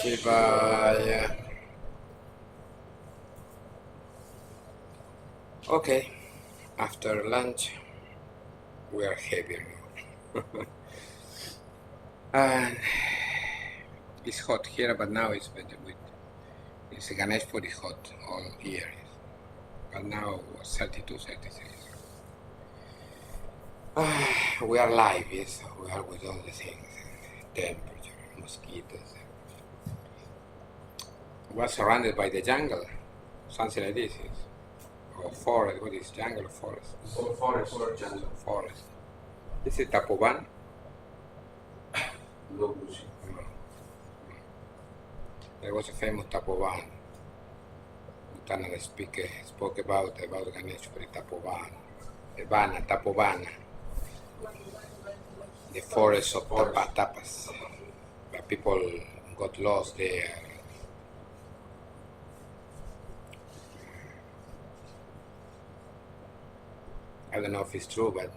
śivāya. Okay, after lunch we are heavier now. And it's hot here, but now it's better with it's GANESHPURI hot all year. But now 32, 33. We are live, yes, we are with all the things, temperature, mosquitoes. We are surrounded by the jungle, something like this, yes. Or forest, what is jungle or forest? Forest or jungle. Forest. This is Tapovan. No bush. There was a famous Tapovan. Muktānanda spoke about GANESHPURI Tapovan. Vana, Tapovana. The forest of tapas. But people got lost there. I don't know if it's true, but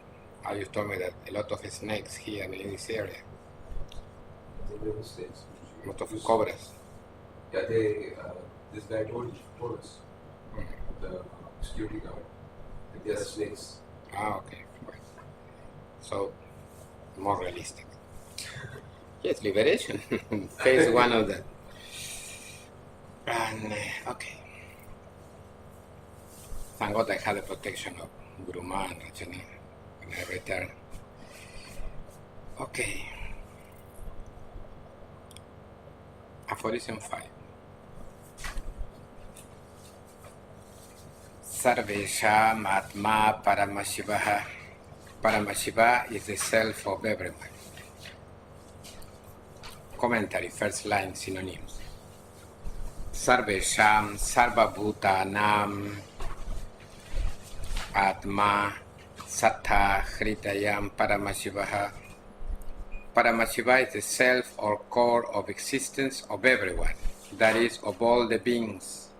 you told me that a lot of snakes here in this area. A lot of cobras. Yeah, this guy told us, the security guard, that there are snakes. Ah, okay. So, more realistic. Yes, liberation. Phase one of that. And, okay. Thank God I had the protection of Guru Maharaj when I returned. Okay. Aphorism 5. Sarvesham Atma Paramashivaha. Paramashiva is the self of everyone. Commentary, first line, synonyms. Sarvesham Sarvabhutanam Atma Sattha Hridayam Paramashivaha. Paramashiva is the self or core of existence of everyone, that is, of all the beings.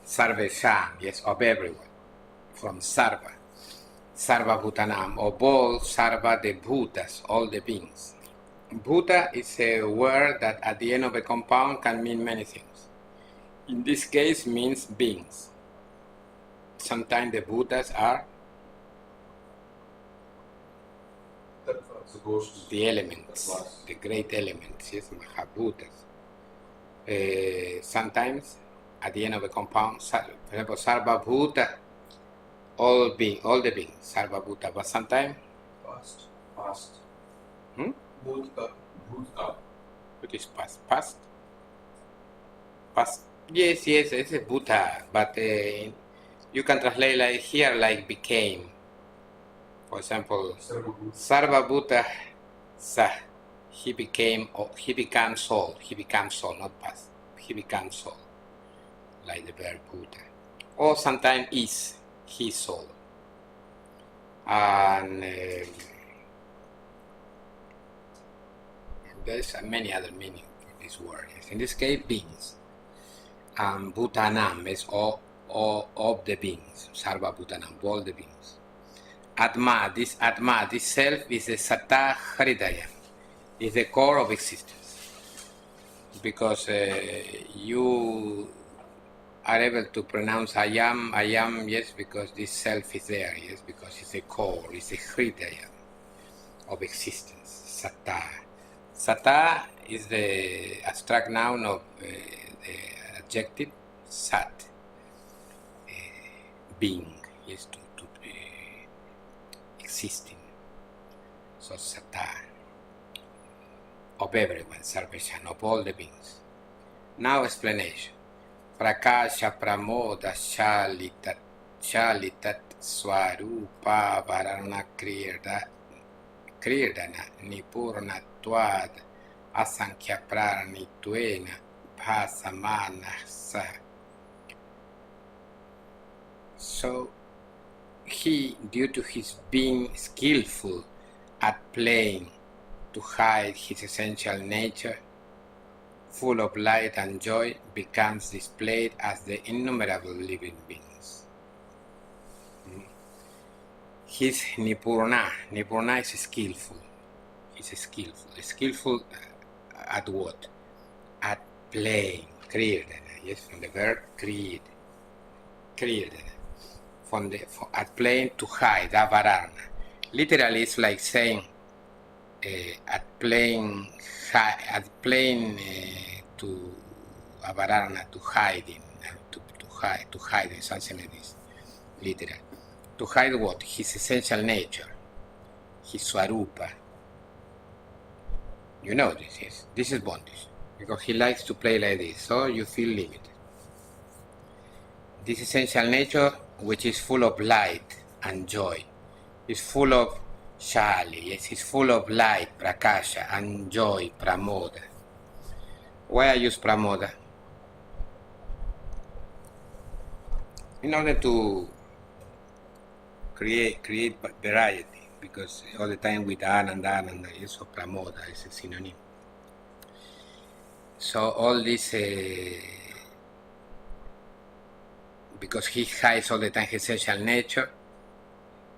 Sarvesham, yes, of everyone, from Sarva. Sarva Bhutanam, of all Sarva, the Bhutas, all the beings. Bhuta is a word that at the end of a compound can mean many things. In this case, means beings. Sometimes the Bhutas are the elements, the great elements, yes, Mahabhutas. Sometimes, at the end of a compound, for example, Sarva Bhuta, all the beings, Sarva Bhuta, but sometimes Past. Bhuta. What is past? Past. Yes, it's a Bhuta, but you can translate like here, like became. For example, Sarva Bhuta Sah, he became soul, not past. He becomes soul, like the verb Bhuta. Or sometimes is, his soul. And there's many other meanings for this word. In this case, beings. Bhutanam is all of the beings. Sarva Bhutanam, all the beings. Atma, this self is the Sattha Hridaya, is the core of existence. Because you are able to pronounce I am, yes, because this self is there, yes, because it's a core, it's a Hridaya of existence, Sattha. Sattha is the abstract noun of the adjective Sat, being, yes, to existing. So Sattha, of everyone, Sarveshan, of all the beings. Now explanation. Prakasha pramoda shalitat swarupa varana krirdana nipurnatvad asankhya praranitvena bhasamana sa. So he, due to his being skillful at playing to hide his essential nature, full of light and joy, becomes displayed as the innumerable living beings. His Nipurna is skillful. He's skillful. Skillful at what? At plain, created, yes, from the verb create, created, at plain to hide, avarana. Literally, it's like saying at plain to avarana, to hiding, to hide, something like this, literal. To hide what? His essential nature, his swarupa. You know this, yes? This is bondage. Because he likes to play like this, so you feel limited. This essential nature, which is full of light and joy, is full of shali, yes, it's full of light, prakasha, and joy, pramoda. Why I use pramoda? In order to create variety, because all the time with ananda, yes, so pramoda is a synonym. So all this, because he hides all the time his essential nature,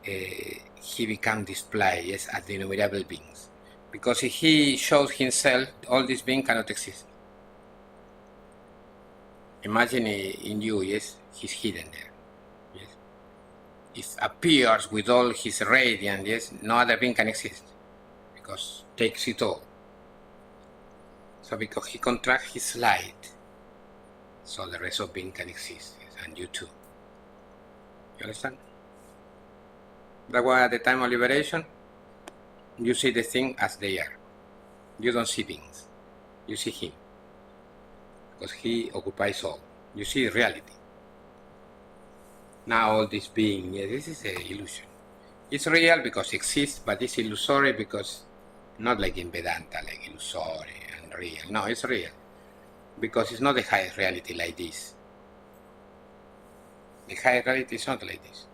he becomes displayed, yes, as the innumerable beings. Because if he shows himself, all these beings cannot exist. Imagine in you, yes, he's hidden there. Yes. If appears with all his radiance, yes, no other being can exist, because takes it all. So because he contracts his light, so the rest of being can exist, yes, and you too. You understand? That's why at the time of liberation, you see the thing as they are. You don't see beings. You see him. Because he occupies all. You see reality. Now all this being, yeah, this is an illusion. It's real because it exists, but it's illusory because, not like in Vedanta, like illusory and real. No, it's real. Because it's not the high reality like this. The high reality is not like this.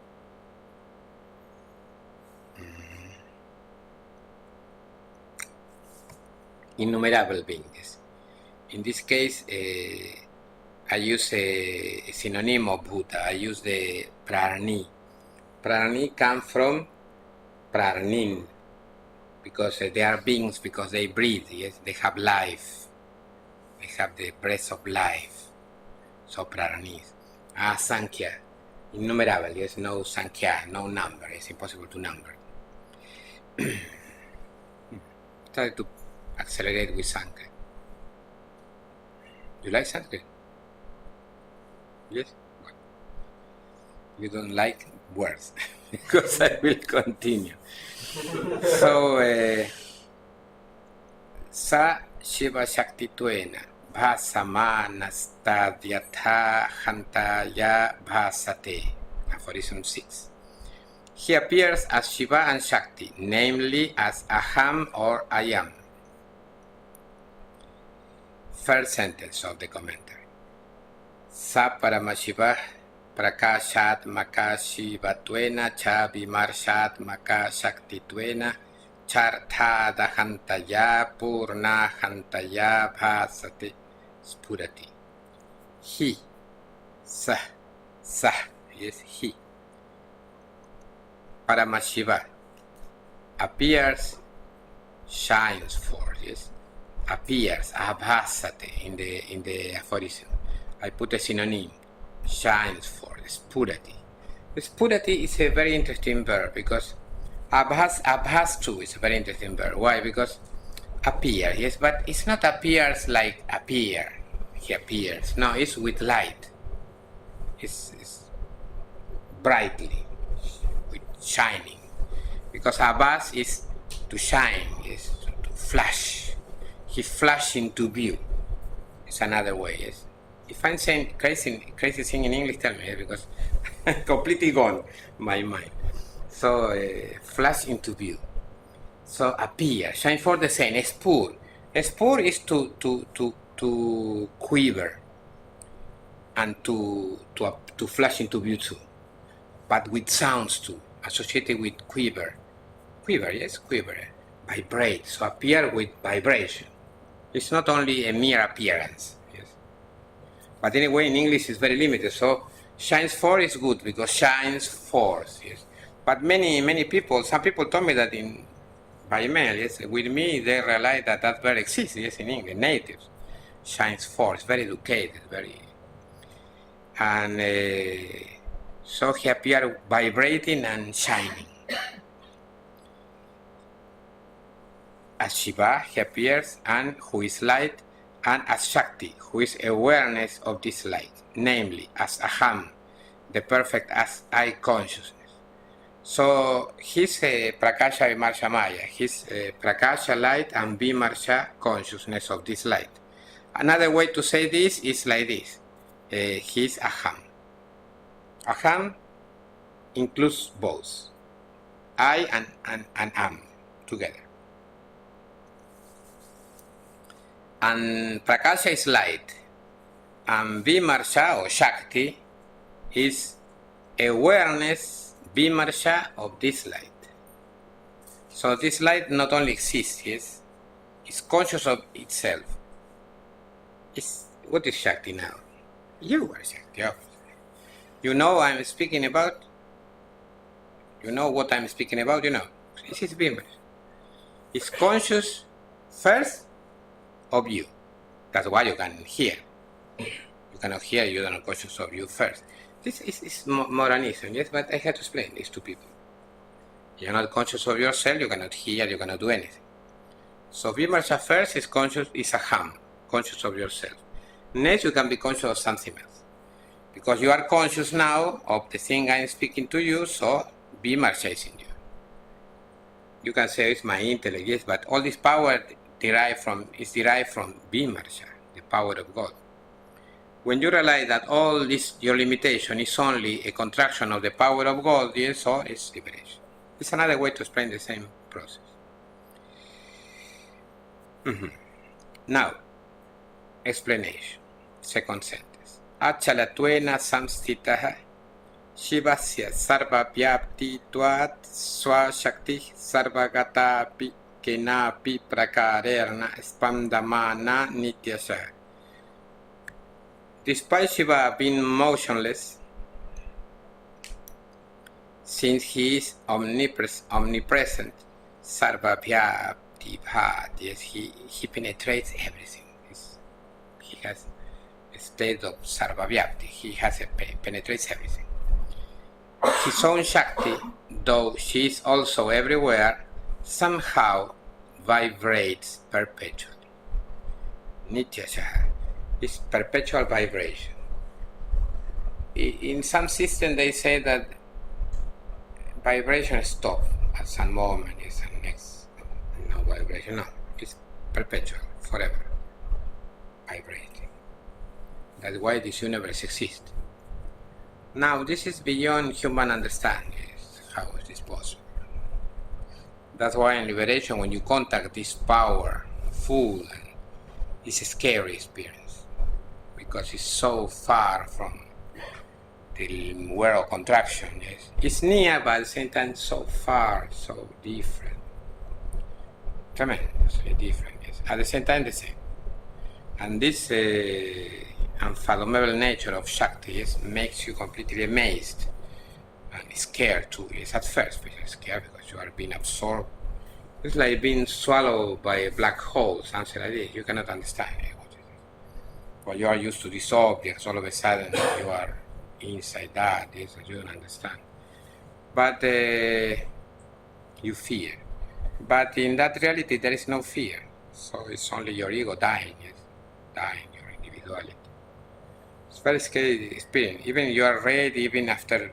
Innumerable beings. In this case, I use a synonym of Buddha. I use the prarni. Prarni comes from prarnin, because they are beings, because they breathe, yes, they have life. They have the breath of life. So prarnis. Sankhya, innumerable, yes, no sankhya, no number, it's impossible to number. Try to accelerate with Sanskrit. You like Sanskrit? Yes? Well, you don't like words, because I will continue. So, sa shiva shakti tuena bhasamanastadhyatha hantaya bhasate. Aphorism 6. He appears as Shiva and Shakti, namely as Aham or I am. First sentence of the commentary. Sa paramashiva prakashat maka shivattvena cha vimarshat maka shaktittvena chartha dahantaya purna hantaya bhasate spurati. He, sah, yes, he. Paramashiva appears, shines forth, yes, appears, abhasate in the aphorism. I put a synonym, shines forth, spurati. Spurati is a very interesting verb because abhastu is a very interesting verb. Why? Because appear, yes, but it's not appears like appear. He appears. No, it's with light. It's brightly, with shining. Because abhas is to shine, is to flash. He flashed into view. It's another way, yes. If I'm saying crazy thing in English, tell me, because I'm completely gone my mind. So flash into view. So appear, shine for the same. Spur. Spur is to quiver and to flash into view too, but with sounds too, associated with quiver. Quiver, yes, quiver. Vibrate. So appear with vibration. It's not only a mere appearance. Yes. But anyway, in English it's very limited. So shines forth is good because shines forth. Yes. But many people, some people told me that by email, yes, with me they realized that verb exists, yes, in English, natives. shines forth, very educated, very, and so he appeared vibrating and shining. As Shiva, he appears, and who is light, and as Shakti, who is awareness of this light, namely as Aham, the perfect as I consciousness. So he's Prakasha Vimarsha Maya, he's Prakasha light and Vimarsha consciousness of this light. Another way to say this is like this, he's Aham. Aham includes both, I and Am together. And Prakasha is light, and Vimarsha or Shakti is awareness, Vimarsha of this light. So this light not only exists, yes, it's conscious of itself. What is Shakti now? You are Shakti, obviously. You know I'm speaking about? You know what I'm speaking about? You know. This is Vimarsha. It's conscious first of you. That's why you can hear. You cannot hear, you are not conscious of you first. This is modernism, yes, but I have to explain this to people. You're not conscious of yourself, you cannot hear, you cannot do anything. So Vimarsha first is conscious, is Aham, conscious of yourself. Next, you can be conscious of something else. Because you are conscious now of the thing I'm speaking to you, so Vimarsha is in you. You can say it's my intellect, yes, but all this power is derived from Vimarsha, the power of God. When you realize that all this, your limitation is only a contraction of the power of God, yes, so it's liberation. It's another way to explain the same process. Now, explanation. Second sentence. Achalattvena samsthitaha shivasya sarva vyapti tvat swashakti sarvagatapi kenapi prakarerna spandamana nityasa. Despite Shiva being motionless, since he is omnipresent, sarva vyapti bhat, yes, he penetrates everything. He has a state of sarva vyapti, he penetrates everything. His own Shakti, though she is also everywhere, somehow vibrates perpetually. Nityānanda is perpetual vibration. In some system they say that vibration stops at some moment, is the next, no vibration, no, it's perpetual, forever, vibrating. That's why this universe exists. Now this is beyond human understanding, how is this possible? That's why in liberation, when you contact this power, full, it's a scary experience, because it's so far from the world of contraction. Yes, it's near, but at the same time so far, so different, tremendously different. Yes, at the same time the same. And this unfathomable nature of Shakti, yes, makes you completely amazed and scared too. Yes, at first, but you're scared because you are being absorbed. It's like being swallowed by a black hole, something like this. You cannot understand it. Well, you are used to these objects, all of a sudden you are inside that, yes, you don't understand. But you fear. But in that reality, there is no fear. So it's only your ego dying, yes, dying, your individuality. It's very scary experience. Even you are ready, even after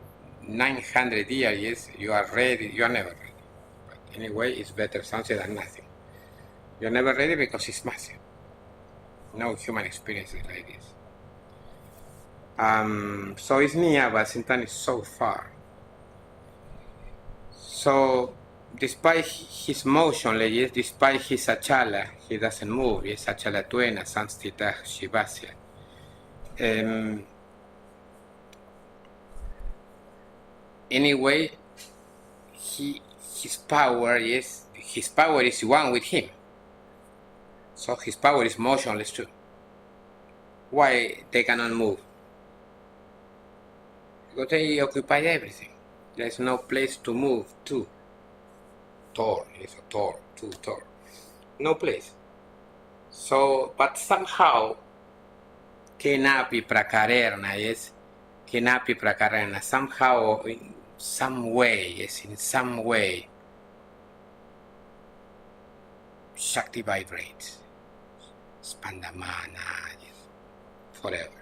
900 years, yes, you are ready, you are never ready. But anyway, it's better something than nothing. You're never ready because it's massive. No human experience is like this. So it's near, but sometimes it's so far. So, despite his motion, yes, despite his achala, he doesn't move. Yes, achalattvena samsthitaha shivasya. Anyway, his power, yes, his power is one with him. So his power is motionless too. Why they cannot move? Because they occupy everything. There is no place to move to. Tor, yes, a Tor, to Tor. No place. So, but somehow, kenapi prakarena, yes, kenapi prakarena, somehow, in some way, yes, in some way, Shakti vibrates, spandamana, yes, forever.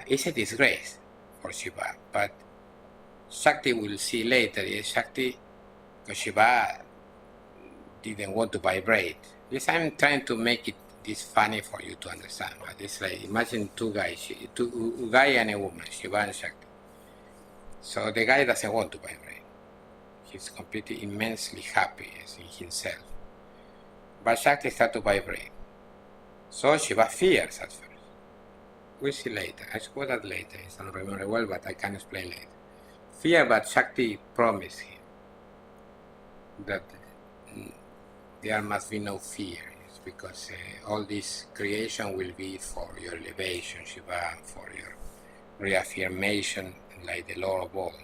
It's a disgrace for Shiva, but Shakti will see later, yes, Shakti, because Shiva didn't want to vibrate. Yes, I'm trying to make it this funny for you to understand. But it's like, imagine two guys, a guy and a woman, Shiva and Shakti. So the guy doesn't want to vibrate. He's completely immensely happy in himself. But Shakti starts to vibrate. So Shiva fears at first. We'll see later. I spoke that later. I don't remember well, but I can explain later. Fear, but Shakti promised him that there must be no fear, because all this creation will be for your elevation, Shiva, for your reaffirmation, like the Lord of all.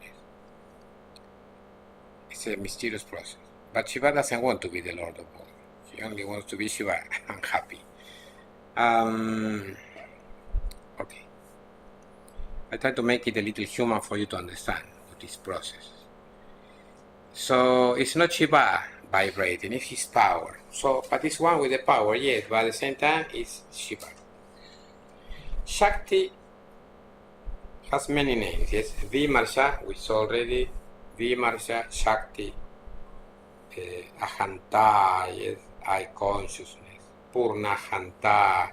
It's a mysterious process. But Shiva doesn't want to be the Lord of all. He only wants to be Shiva and happy. Okay. I try to make it a little human for you to understand this process. So it's not Shiva vibrating, it's his power. So, but it's one with the power, yes, but at the same time, it's Shiva. Shakti has many names, yes. Vimarsha, we saw already. Vimarsha, Shakti, Ahanta, yes, I consciousness. Purnahanta,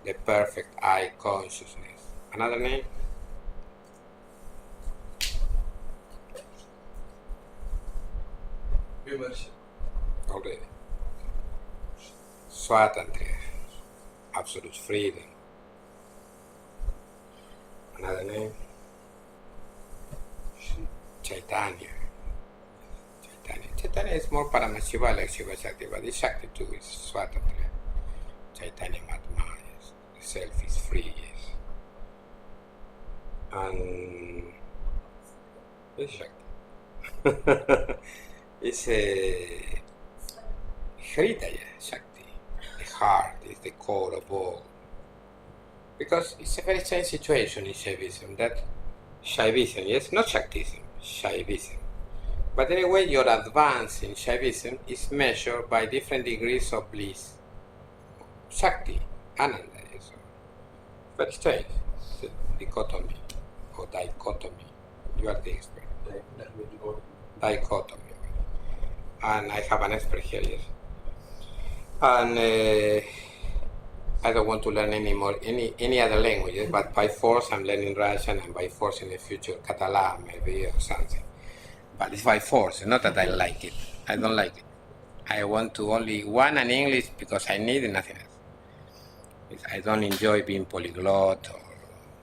the perfect I consciousness. Another name? Vimarsha. Already. Swatantriya, absolute freedom. Another name? Chaitanya. Chaitanya is more Paramashiva like Shiva Shakti, but the Shakti too is Swatantriya. Chaitanya Matma, yes. The self is free, yes. And it's Shakti. It's a Hridaya Shakti. The heart is the core of all. Because it's a very strange situation in Shaivism, that Shaivism, yes, not Shaktism, Shaivism. But anyway, your advance in Shaivism is measured by different degrees of bliss. Shakti, Ananda, yes. Very strange. It's a dichotomy or dichotomy. You are the expert. Dichotomy. And I have an expert here, yes. And I don't want to learn any other languages, but by force I'm learning Russian, and by force in the future Catalan maybe or something. But it's by force, not that I like it. I don't like it. I want to only one and English because I need nothing else. I don't enjoy being polyglot or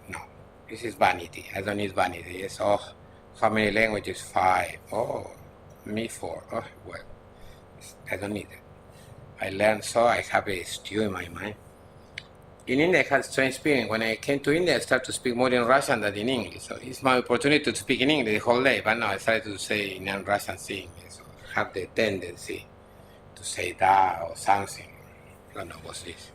no. This is vanity. I don't need vanity. Yes. Oh, how many languages? 5. Oh, me 4. Oh, well, I don't need it. I learned, so I have a stew in my mind. In India, I had a strange experience. When I came to India, I started to speak more in Russian than in English. So it's my opportunity to speak in English the whole day. But now I started to say in Russian things. So I have the tendency to say da or something. I don't know what's this.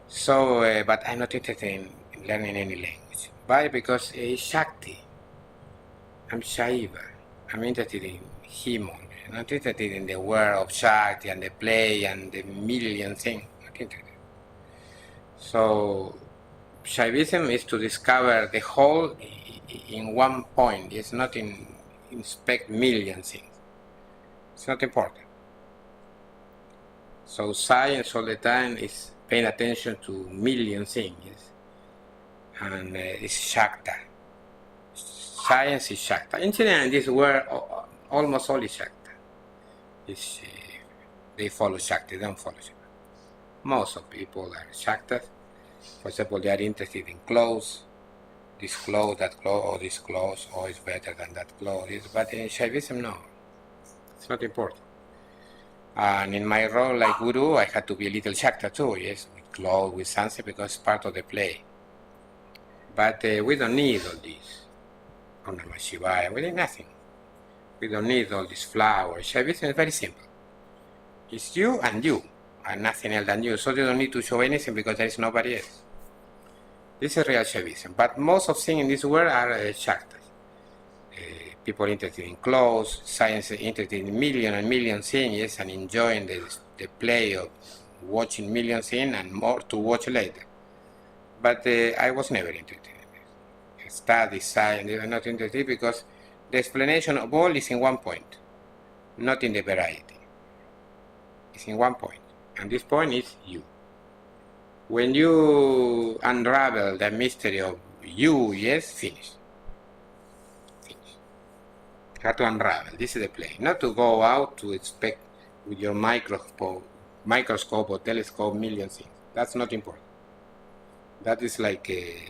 So, but I'm not interested in learning any language. Why? Because it's Shakti. I'm Shaiva. I'm interested in Himon. I'm not interested in the world of Shakti and the play and the million things. Not interested. So, Shaivism is to discover the whole in one point. It's not in inspect million things. It's not important. So science all the time is paying attention to million things, and it's Shakta. Science is Shakta. Incidentally, in this world, almost all is Shakta. They follow Shakti, they don't follow Shiva. Most of people are Shaktas. For example, they are interested in clothes. This clothes, that clothes, or this clothes, or is better than that clothes. But in Shaivism, no. It's not important. And in my role like guru, I had to be a little Shakta too, yes, with clothes, with sunset, because it's part of the play. But we don't need all this. Oh, namaḥ śivāya, we need nothing. We don't need all these flowers. Shaivism is very simple. It's you and you. and nothing else than you. So you don't need to show anything because there is nobody else. This is real Shaivism. But most of things in this world are shaktas. People interested in clothes, science interested in million and million things, yes, and enjoying the play of watching million things and more to watch later. But I was never interested in this. Study, science, they were not interested because the explanation of all is in one point, not in the variety. It's in one point, and this point is you. When you unravel the mystery of you, yes, finish. You have to unravel. This is the play. Not to go out to expect with your microscope or telescope million things. That's not important. That is like a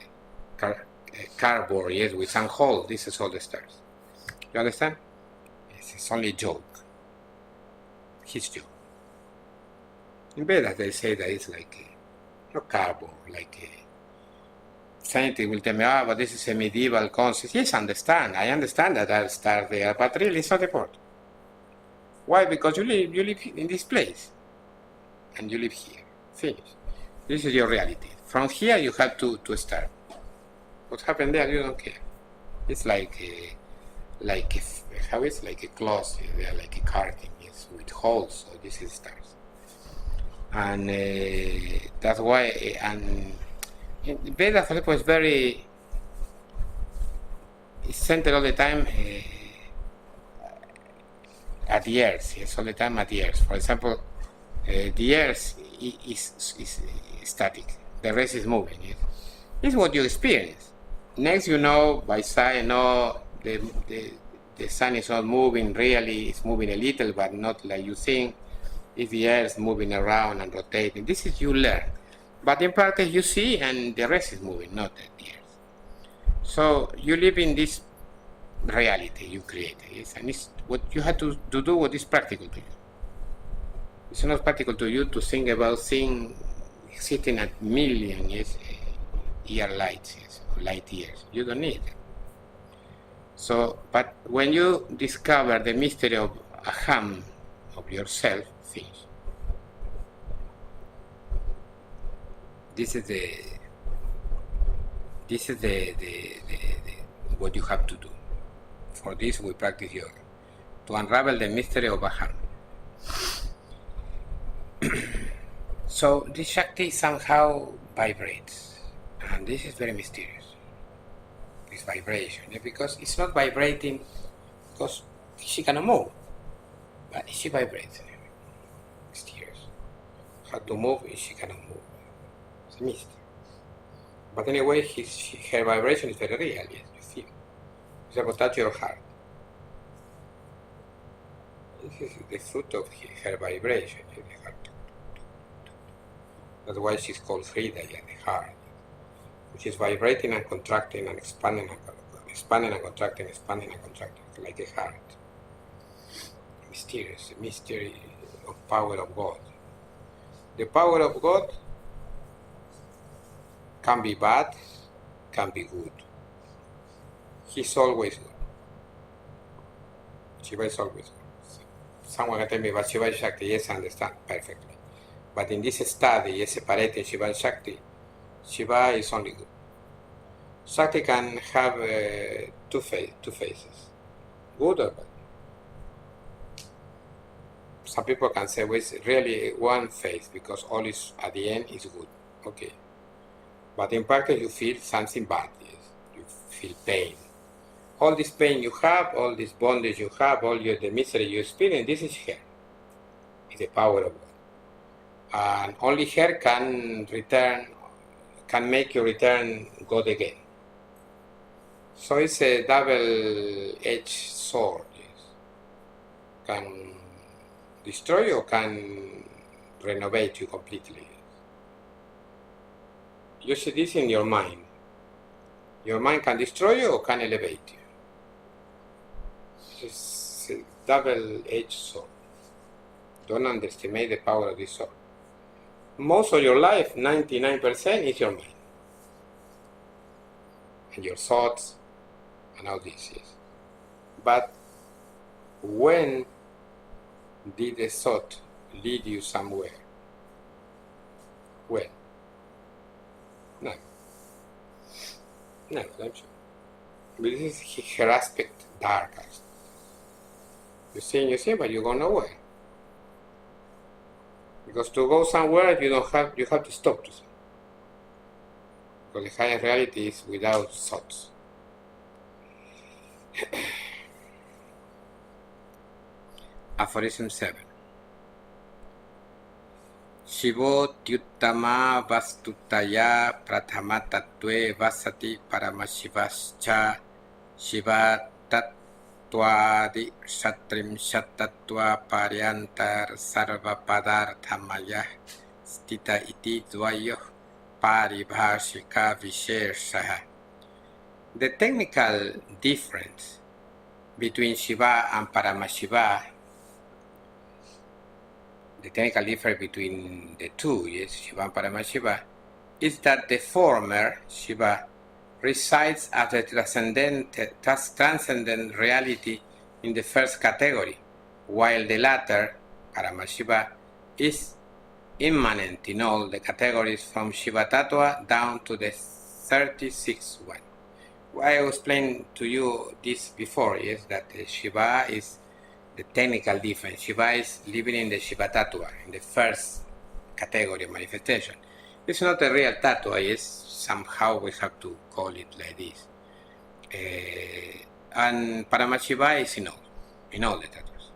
cardboard, yes, with some hole. This is all the stars. You understand? It's only a joke. His joke. In Vedas they say that it's like not cardboard, like a scientist will tell me, but this is a medieval concept. Yes, I understand that there are stars there, but really it's not important. Why? Because you live in this place, and you live here. Finish. This is your reality. From here you have to start. What happened there, you don't care. It's like how is like a closet, like a curtain, yes, with holes. So this is stars, and that's why. And Veda, for example, is very centered all the time at the earth. Yes, all the time at the earth. For example, the earth is static. The rest is moving. Yes? This is what you experience. Next, you know by sight, the sun is not moving. Really, it's moving a little, but not like you think. It's the earth moving around and rotating. This is you learn. But in practice, you see, and the rest is moving, not the earth. So you live in this reality you created, yes? And it's what you have to do what is practical to you. It's not practical to you to think about things existing at million year lights, yes, or light years. You don't need it. So, but when you discover the mystery of aham, of yourself, things. This is what you have to do. For this we practice yoga, to unravel the mystery of aham. So this Shakti somehow vibrates, and this is very mysterious. This vibration, because it's not vibrating because she cannot move, but she vibrates. Mysterious. How to move if she cannot move? It's a mystery. But anyway, her vibration is very real. Yes, you feel. It's about touch your heart. This is the fruit of her vibration. The heart. That's why she's called Hridaya, the heart, which is vibrating and contracting and expanding and contracting, like a heart. Mysterious, a mystery of power of God. The power of God can be bad, can be good. He's always good. Shiva is always good. Someone can tell me about Shiva Shakti, yes, I understand perfectly. But in this study, yes, separating Shiva and Shakti, Shiva is only good. Shakti can have two faces, good or bad. Some people can say, well, it's really one face because all is at the end is good. Okay. But in practice, you feel something bad. Yes. You feel pain. All this pain you have, all this bondage you have, the misery you experience, this is her. It's the power of God. And only her can make you return God again. So it's a double-edged sword. Yes. Can destroy you or can renovate you completely. You see this in your mind. Your mind can destroy you or can elevate you. It's a double-edged sword. Don't underestimate the power of this sword. Most of your life, 99%, is your mind. And your thoughts and all this. Yes. But when did the thought lead you somewhere? When? No. No, I'm sure. But this is her aspect, dark aspect. You see, but you go nowhere. Because to go somewhere, you have to stop to see. Because the higher reality is without thoughts. Aphorism 7. Shivotyuttama vastutaya prathama tattve vasati paramashivascha shivatattvadi shatrimshatattva paryantar sarva padarthamaya stita iti dvayoh paribhashika visheshaha. The technical difference between Shiva and Paramashiva, the technical difference between the two, yes, Shiva and Paramashiva, is that the former, Shiva, resides as a transcendent reality in the first category, while the latter, Paramashiva, is immanent in all the categories from Shiva Tattva down to the 36th one. I explained to you this before, yes, that Shiva is the technical difference. Shiva is living in the Shiva Tattva, in the first category of manifestation. It's not a real Tattva, yes, somehow we have to call it like this. And Paramashiva is in all the Tattvas.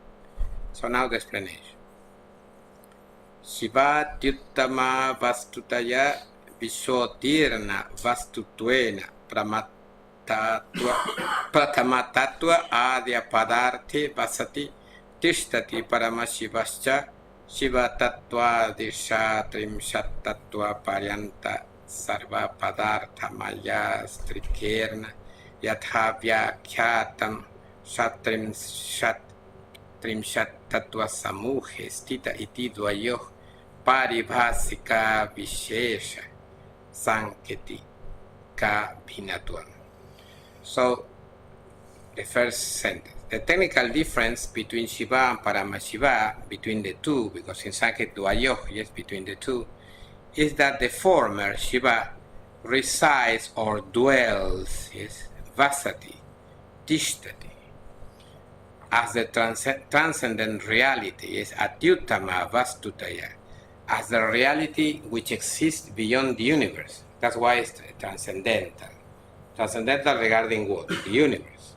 So now the explanation. Shiva Tyuttama Vastutaya Vishotirna Vastuttvena Prathama Tattva Adya Padarthe Vasati Tishtati Paramashivascha Shiva Tattva Disha Trimshat Tattva Paryanta Sarva Padartha Maya Strikerna Yatha Vyakyatam Trimshat Tattva Samuhe Stita Iti Dvayoh Paribhasika Vishesha Sanketi Ka Bhinatvam. So, the first sentence. The technical difference between Shiva and Paramashiva, between the two, because in Sanskrit Dvayoh, yes, between the two, is that the former, Shiva, resides or dwells, yes, Vasati, Tishtati, as the transcendent reality, is Atyuttama Vastutaya, as the reality which exists beyond the universe. That's why it's transcendental. Transcendental regarding what? The universe.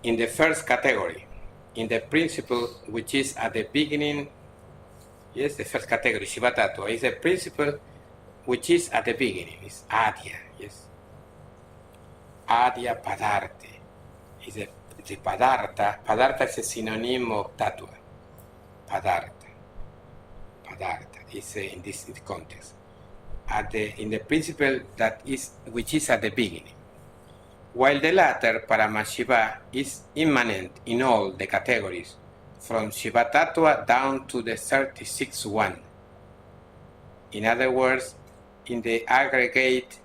In the first category, in the principle which is at the beginning, yes, the first category, Shiva Tattva, is a principle which is at the beginning, is Adya, yes. Adya Padarte is the Padartha. Padartha is a synonym of Tattva. Padartha is in this context. In the principle which is at the beginning, while the latter, Paramashiva, is immanent in all the categories, from Shiva Tattva down to the 36th one. In other words, in the aggregate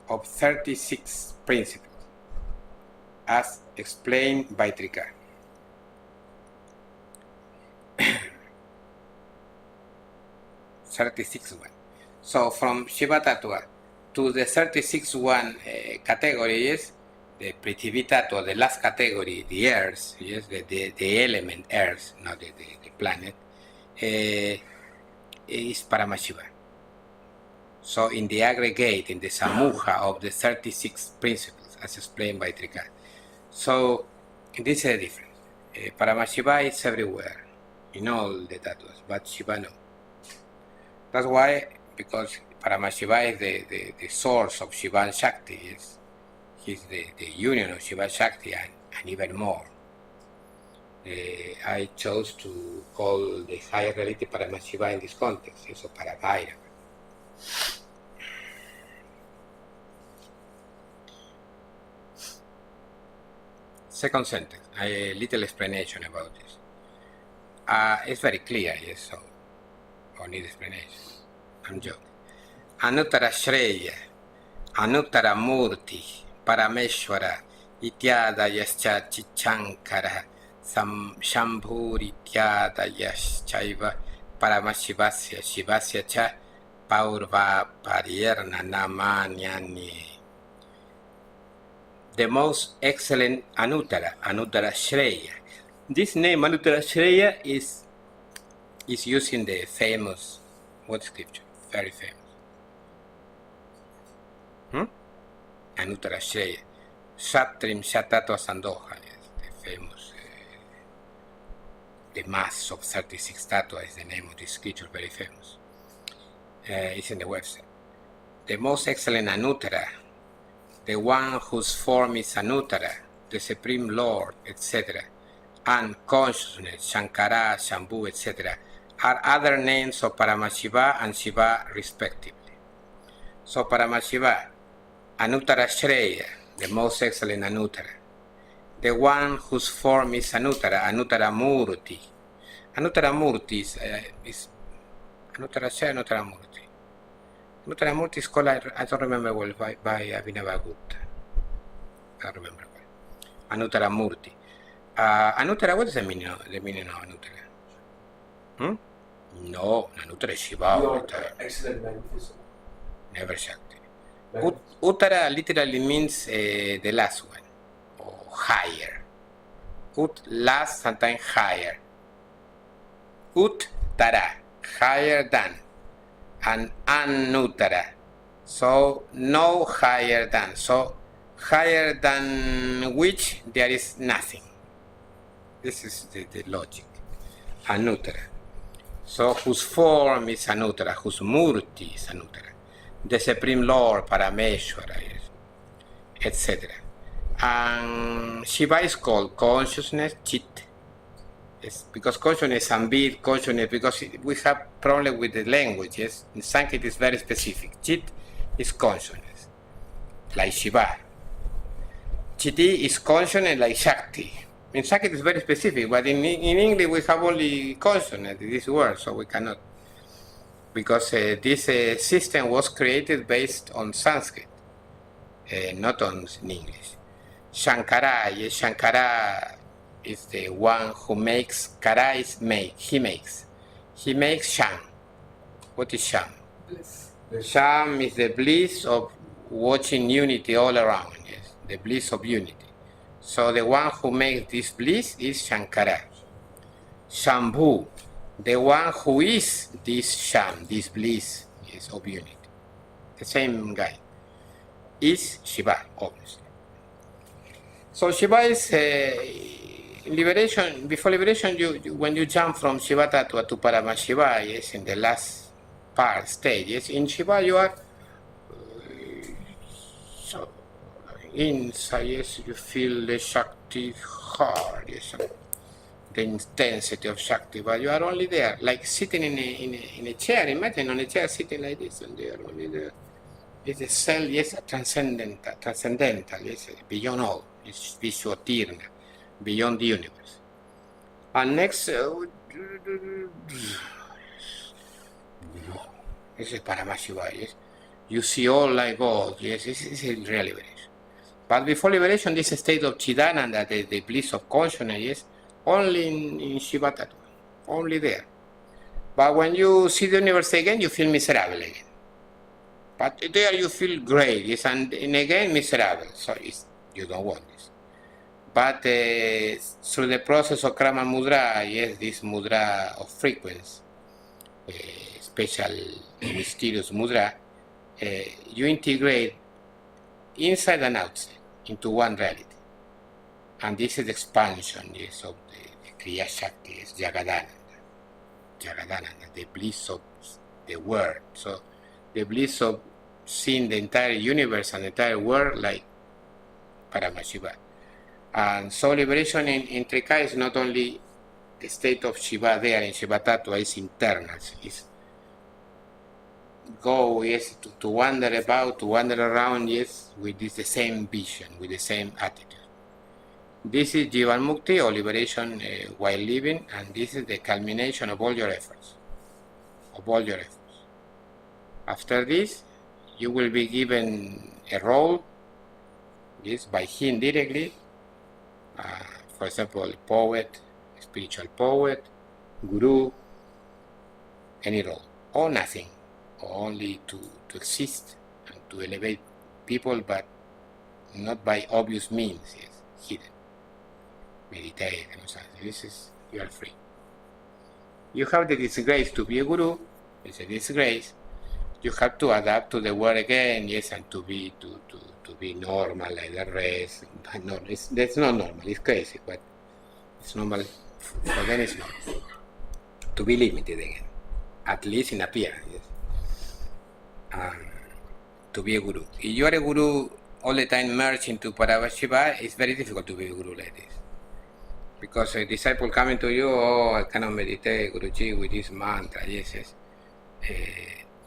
of 36 principles, as explained by Trika. 36th one. So from Shiva Tattva to the 36th one category is the Prithvi Tattva, the last category, the earth, yes, the element earth, not the planet, is Paramashiva. So in the aggregate, in the samuha of the 36 principles, as explained by Trika. So this is a difference. Paramashiva is everywhere, in all the tattvas, but Shiva no. That's why, because Paramashiva is the source of Shiva and Shakti, yes. He's the union of Shiva and Shakti and even more. I chose to call the higher reality Paramashiva in this context, so Parabhairava. Second sentence, a little explanation about this. It's very clear, yes, so I need explanation. I'm joking. Anuttara Shreya, Anuttara Murti, Parameshwara, Ityādayascha Chichankara, Shambhur Ityādayashchaiva, paramashivasya shivasya cha paurvaparierna namanyani. The most excellent Anuttara, Anuttara Shreya. This name Anuttara Shreya is used in the famous, what scripture? Very famous. Anuttara Shreya. Shatrim Shatato Sandoha, the famous, the mass of 36 tattva is the name of this scripture, very famous. It's in the website. The most excellent Anuttara, the one whose form is Anuttara, the Supreme Lord, etc., and consciousness, Shankara, Shambhu, etc., are other names of Paramashiva and Shiva respectively. So Paramashiva, Anuttara Shreya, the most excellent Anuttara, the one whose form is Anuttara, Anuttara Murti. Anuttara Murti is Anuttara Shreya, Anuttara Murti. Anuttara Murti is called, I don't remember well, by Abhinavagupta. I don't remember well. Anuttara Murti. Anuttara, what is the meaning of Anuttara? No, Anuttara is Shiva all the time. Excellent, magnificent. Never Shakti. Uttara literally means the last one, or higher. Last, sometimes higher. Uttara, higher than. And Anuttara, so no higher than. So higher than which there is nothing. This is the logic. Anuttara. So whose form is Anuttara, whose Murti is Anuttara. The Supreme Lord, Parameshwara, etc. And Shiva is called consciousness, Chit. Yes, because consciousness and Ambit, consciousness, because we have problem with the language, yes? In Sanskrit is very specific. Chit is consciousness, like Shiva. Chiti is consciousness like Shakti. In Sanskrit is very specific, but in English we have only consciousness, this word, so we cannot. Because this system was created based on Sanskrit, not on English. Shankara, yes, Shankara is the one who makes, Kara is make, he makes. He makes Sham. What is Sham? Bliss. Sham is the bliss of watching unity all around, yes, the bliss of unity. So the one who makes this bliss is Shankara. Shambhu, the one who is this Sham, this bliss, yes, of unity. The same guy is Shiva, obviously. So Shiva is liberation. Before liberation, when you jump from Shiva Tattva to Paramashiva, yes, in the last part stage, yes, in Shiva you are so inside, yes, you feel the Shakti hard, yes, the intensity of Shakti, but you are only there, like sitting in a chair. Imagine on a chair sitting like this, and you are only there. It's a cell, yes, transcendental, yes, beyond all. It's Vishwatirna, beyond the universe. And next, this is Paramashiva, yes. You see all like God, yes, this is real liberation. But before liberation, this state of Chidananda, the bliss of consciousness, yes, only in Shiva Tattva, only there. But when you see the universe again, you feel miserable again. But there you feel great, yes, and again miserable, so you don't want this. But through the process of Krama Mudra, yes, this Mudra of frequency, special mysterious Mudra, you integrate inside and outside into one reality. And this is the expansion, yes, of the Kriya Shakti, yes, Jagadananda, the bliss of the world. So the bliss of seeing the entire universe and the entire world like Paramashiva. And so liberation in Trika is not only the state of Shiva there in Shiva Tattva, it's internal. It's go, yes, to wander about, to wander around, yes, with this, the same vision, with the same attitude. This is Jivan Mukti, or liberation while living, and this is the culmination of all your efforts. After this, you will be given a role, yes, by him directly. For example, poet, spiritual poet, guru, any role, or nothing, or only to exist and to elevate people, but not by obvious means, yes, hidden. Meditate and so on. This is, you are free. You have the disgrace to be a guru, it's a disgrace. You have to adapt to the world again, yes, and to be normal like the rest. No, that's not normal, it's crazy, but it's normal, for them it's normal. To be limited again, at least in appearance, yes. To be a guru. If you are a guru all the time merged into Parabhairavayoga, it's very difficult to be a guru like this. Because a disciple coming to you, oh, I cannot meditate, Guruji, with this mantra, yes, yes.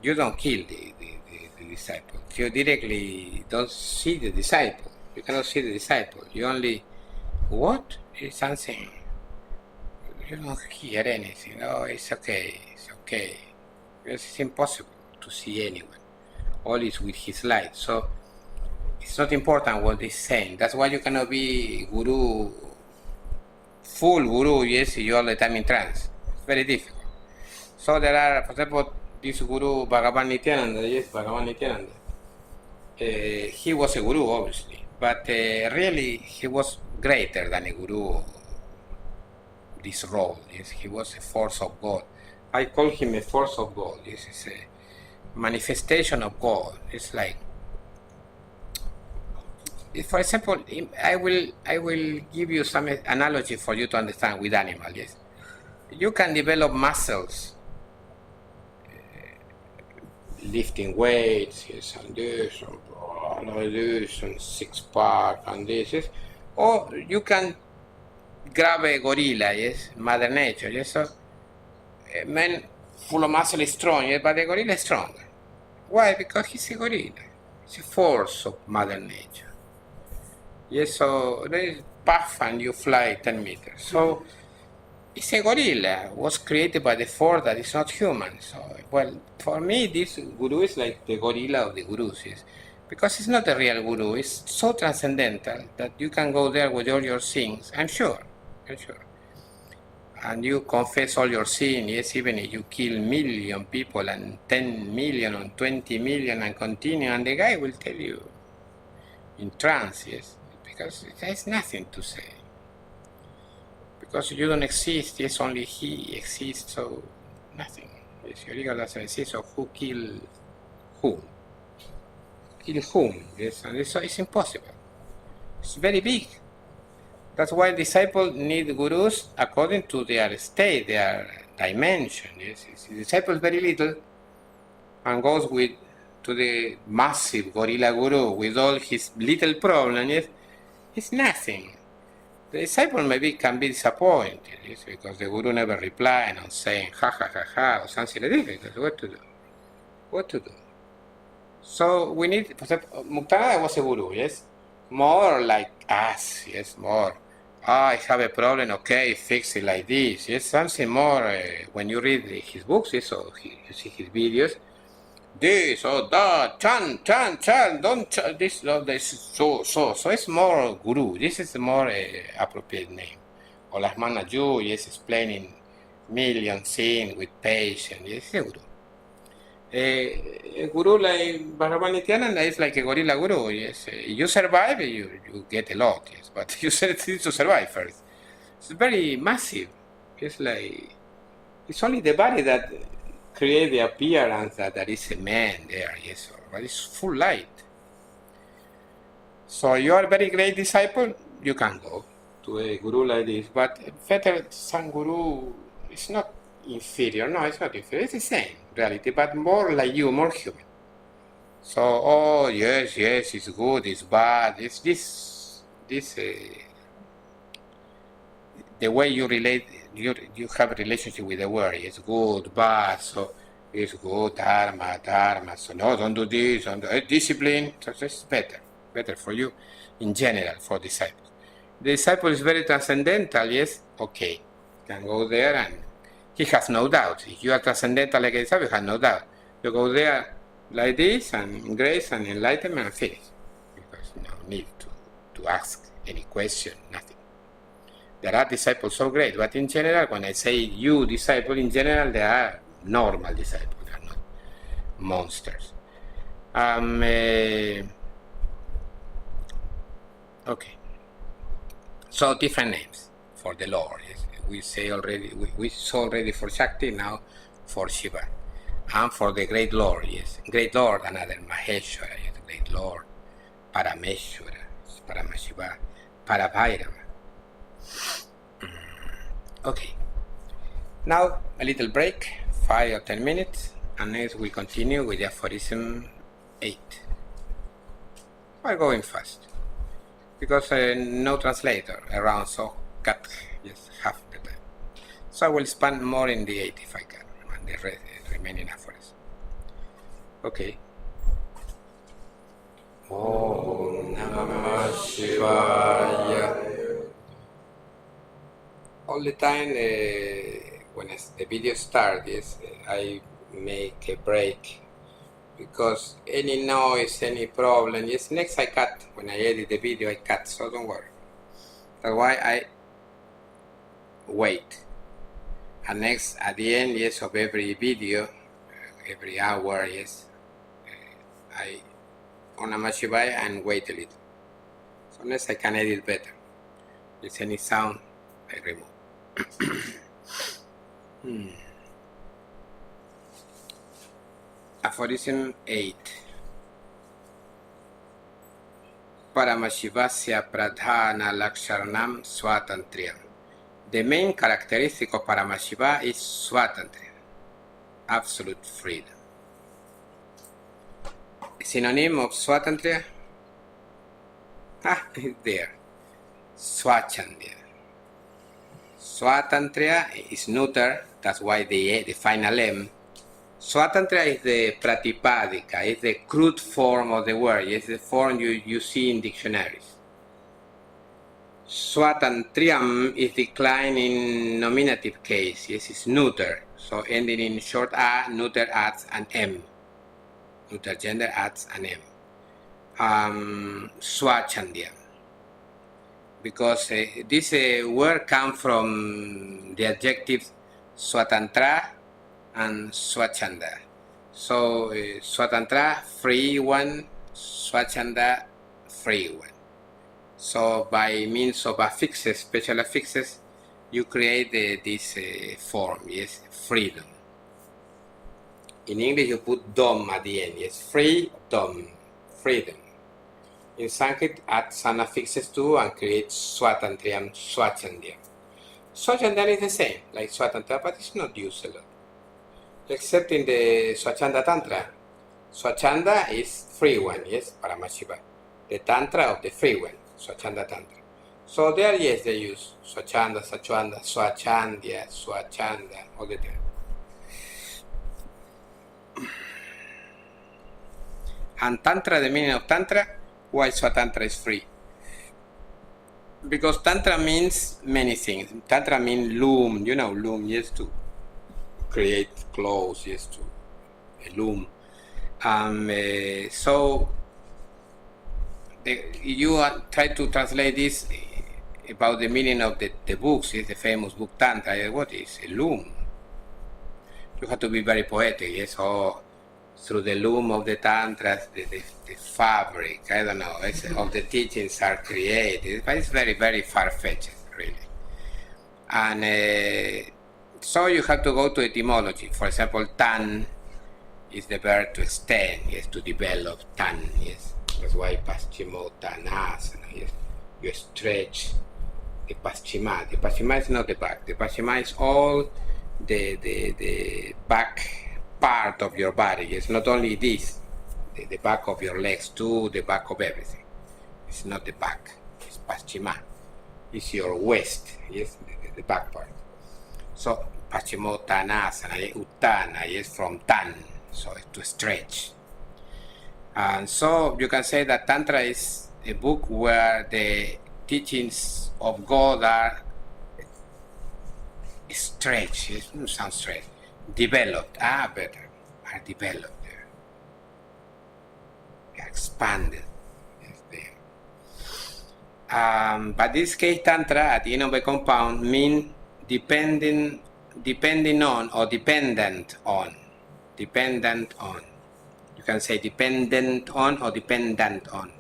You don't kill the disciple. You directly don't see the disciple. You cannot see the disciple. You only, what is something? You don't hear anything. Oh, it's okay, it's okay. Because it's impossible to see anyone. All is with his light. So it's not important what he's saying. That's why you cannot be guru, full guru, yes, you're all the time in trance. It's very difficult. So there are, for example, this guru Bhagavān Nityānanda, yes, Bhagavān Nityānanda. He was a guru, obviously, but really he was greater than a guru, this role, yes, he was a force of God. I call him a force of God, yes, it's a manifestation of God. It's like, for example, I will give you some analogy for you to understand with animals, yes. You can develop muscles, lifting weights, yes, and this, and this, and six-pack, and this, yes. Or you can grab a gorilla, yes, Mother Nature, yes. So a man full of muscle is strong, yes, but the gorilla is stronger. Why? Because he's a gorilla. It's a force of Mother Nature. Yes, so there is puff and you fly 10 meters. So it's a gorilla, was created by the force that is not human. So, well, for me, this guru is like the gorilla of the gurus, yes. Because it's not a real guru, it's so transcendental that you can go there with all your sins, I'm sure. And you confess all your sins, yes, even if you kill million people and 10 million and 20 million and continue, and the guy will tell you in trance, yes, because there's nothing to say. Because you don't exist, yes, only he exists, so nothing. Yes, your ego doesn't exist, so who killed whom? Kill whom? Yes, and it's impossible. It's very big. That's why disciples need gurus according to their state, their dimension. Yes, the disciple is very little and goes to the massive gorilla guru with all his little problems. Yes, it's nothing. The disciple maybe can be disappointed, yes, because the guru never replied and saying ha ha ha ha or something like that. What to do? So we need, for example, Muktānanda was a guru, yes, more like us, yes, more. I have a problem, okay, fix it like this, yes, something more. When you read his books, yes, or you see his videos, this or that, chan, don't this, so it's more guru. This is a more appropriate name. Or like Manaju, yes, explaining million things with patience, yes, a guru. A guru like Bhagavān Nityānanda is like a gorilla guru, yes. You survive, you get a lot, yes, but you need to survive first. It's very massive. It's like, it's only the body that create the appearance that there is a man there, yes, but it's full light. So you are a very great disciple, you can go to a guru like this, but better some guru is not inferior, no, it's not inferior, it's the same reality, but more like you, more human. So, oh, yes, it's good, it's bad, it's this the way you relate, you have a relationship with the world. It's good, bad, so it's good, dharma, so no, don't do this, discipline, so it's better for you in general, for disciples. The disciple is very transcendental, yes, okay, can go there and he has no doubt. If you are transcendental like a disciple, you have no doubt. You go there like this, and grace and enlightenment, and finish. Because no need to ask any question, nothing. There are disciples so great, but in general, when I say you disciple, in general, there are normal disciples. They are not monsters. Okay. So different names for the Lord. Yes. We saw already for Shakti, now for Shiva. And for the great Lord, yes. Great Lord, another Maheshwara, yes. Great Lord, Parameshwara, Paramashiva, Parabhairava. Okay. Now a little break, 5 or 10 minutes, and next we continue with the aphorism 8. We're going fast because no translator around, so cut just half the time. So I will spend more in the 8 if I can, and the remaining aphorism. Okay. Om Namah Shivāya. All the time when the video starts, yes, I make a break because any noise, any problem, yes, next I cut. When I edit the video, I cut, so don't worry. That's why I wait. And next, at the end, yes, of every video, every hour, yes, I on Namah Shivāya and wait a little. So next I can edit better. If any sound, I remove. Aphorism 8. Paramashivasya pradhana laksharanam svatantriyam. The main characteristic of Paramashiva is svatantriya, absolute freedom. Synonym of svatantriya? It's there. Swachandya. Svatantriya is neuter, that's why the final M. Svatantriya is the Pradīpaka, is the crude form of the word, it's the form you see in dictionaries. Svatantriyam is declined in nominative case, yes, it's neuter, so ending in short A, neuter adds an M. Neuter gender adds an M. Swachandya. Because this word comes from the adjectives swatantra and swachanda. So swatantra, free one, swachanda, free one. So by means of affixes, special affixes, you create this form, yes, freedom. In English you put dom at the end, yes, free, dom, freedom. In Sanskrit, add some affixes too and create svatantriyam, swachandyam. Swachandyam is the same, like swatantra, but it's not used a lot. Except in the Swachanda Tantra. Swachanda is free one, yes, Paramashiva. The Tantra of the free one, Swachanda Tantra. So there, yes, they use Swachanda, Sachwanda, Swachandya, Swachanda, all the time. And Tantra, the meaning of Tantra, why Swatantra is free? Because Tantra means many things. Tantra means loom, you know, loom, yes, to create clothes, yes, to a loom. So you try to translate this about the meaning of the books, is the famous book Tantra. What is a loom? You have to be very poetic, yes, or through the loom of the Tantras, the fabric, I don't know, of the teachings are created, but it's very, very far-fetched, really. And so you have to go to etymology. For example, tan is the verb to extend, yes, to develop, tan, yes. That's why paschimottanasana, yes. You stretch the paschima. The paschima is not the back. The paschima is all the back part of your body. It's not only this, the back of your legs too, the back of everything. It's not the back, it's paschima. It's your waist, yes, the back part. So paschimottanasana, uttana, yes, from tan, so it's to stretch. And so you can say that Tantra is a book where the teachings of God are stretched, yes, sounds stretched. Developed, better, are developed there. They are expanded, yes, there. But this case Tantra at the end of a compound mean depending depending on or dependent on. Dependent on. You can say dependent on or dependent on.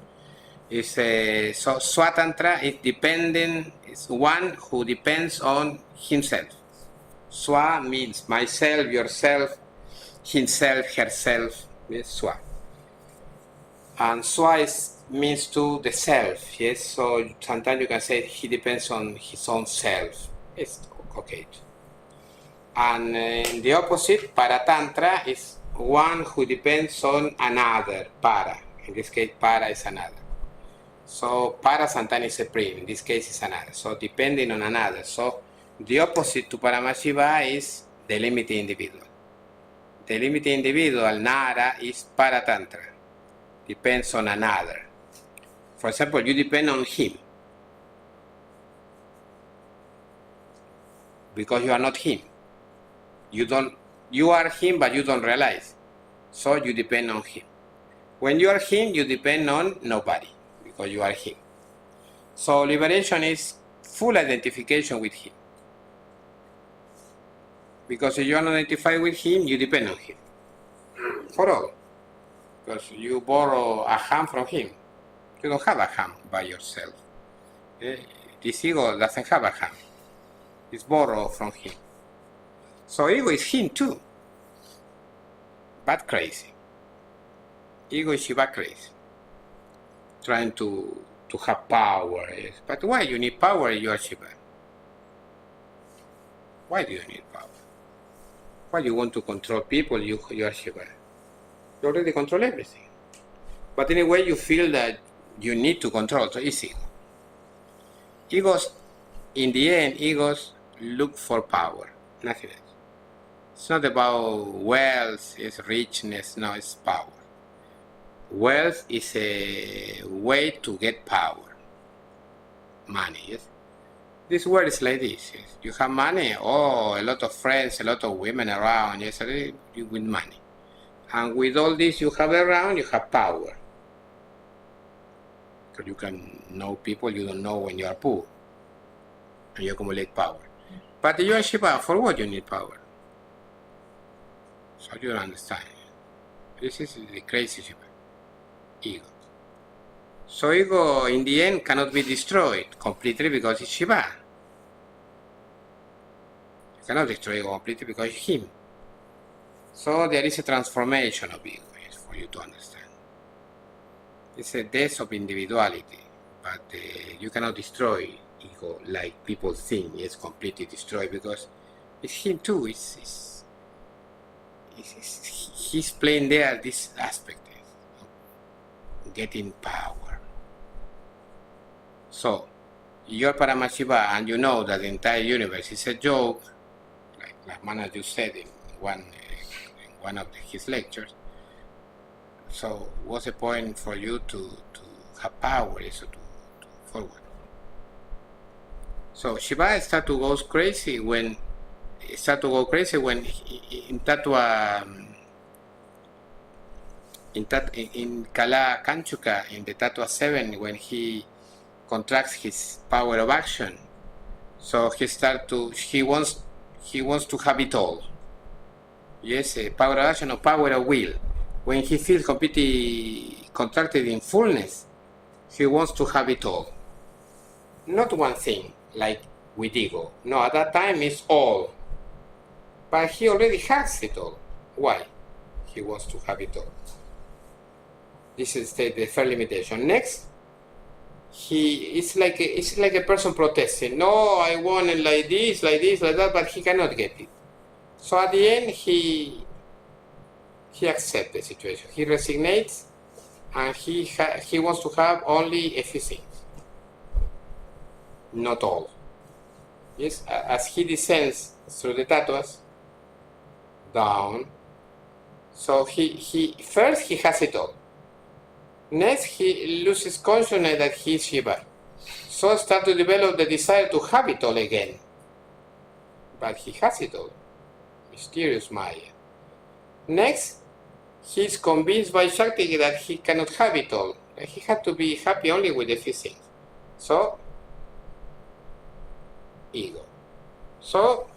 So Swatantra is dependent, is one who depends on himself. Swa means myself, yourself, himself, herself, yes, Swa. And Swa means to the self, yes, so sometimes you can say he depends on his own self. It's okay. And the opposite, Paratantra, is one who depends on another, Para. In this case, Para is another. So Para sometimes is supreme, in this case is another. So depending on another. So the opposite to Paramashiva is the limited individual. The limited individual, Nara, is Paratantra. Depends on another. For example, you depend on him. Because you are not him. You are him, but you don't realize. So you depend on him. When you are him, you depend on nobody, because you are him. So liberation is full identification with him. Because if you are not identified with him, you depend on him. For all. Because you borrow a ham from him. You don't have a ham by yourself. This ego doesn't have a ham. It's borrowed from him. So ego is him too, but crazy. Ego is Shiva crazy, trying to have power. Yes. But why you need power? You are Shiva. Why do you need power? Why you want to control people? You are Shiva. You already control everything. But anyway, you feel that you need to control. So it's ego. Egos, in the end, egos look for power, nothing else. It's not about wealth, it's richness, no, it's power. Wealth is a way to get power. Money, yes? This world is like this, yes? You have money, oh, a lot of friends, a lot of women around, yes, you win money. And with all this you have around, you have power. Because you can know people you don't know when you are poor. And you accumulate power. But you are Shiva, for what you need power? So you don't understand. This is the crazy Shiva. Ego. So ego in the end cannot be destroyed completely because it's Shiva. You cannot destroy ego completely because it's him. So there is a transformation of ego, for you to understand. It's a death of individuality, but you cannot destroy ego like people think it's completely destroyed because it's him too. He's playing there this aspect of getting power. So you're Paramashiva and you know that the entire universe is a joke, like Manaju said in one of his lectures. So what's the point for you to have power, so to forward? So Shiva started to go crazy when in Kala Kanchuka, in the Tattva 7, when he contracts his power of action, so he wants to have it all. Yes, power of action or power of will. When he feels completely contracted in fullness, he wants to have it all. Not one thing, like with ego. No, at that time it's all. But he already has it all. Why? He wants to have it all. This is the first limitation. Next, it's like a person protesting. No, I want it like this, like that, but he cannot get it. So at the end, he accepts the situation. He resignates, and he wants to have only a few things, not all. Yes, as he descends through the tattvas down, so he first has it all. Next, he loses consciousness that he is Shiva. So start to develop the desire to have it all again. But he has it all. Mysterious Maya. Next, he is convinced by Shakti that he cannot have it all. He had to be happy only with a few things. So, ego. So,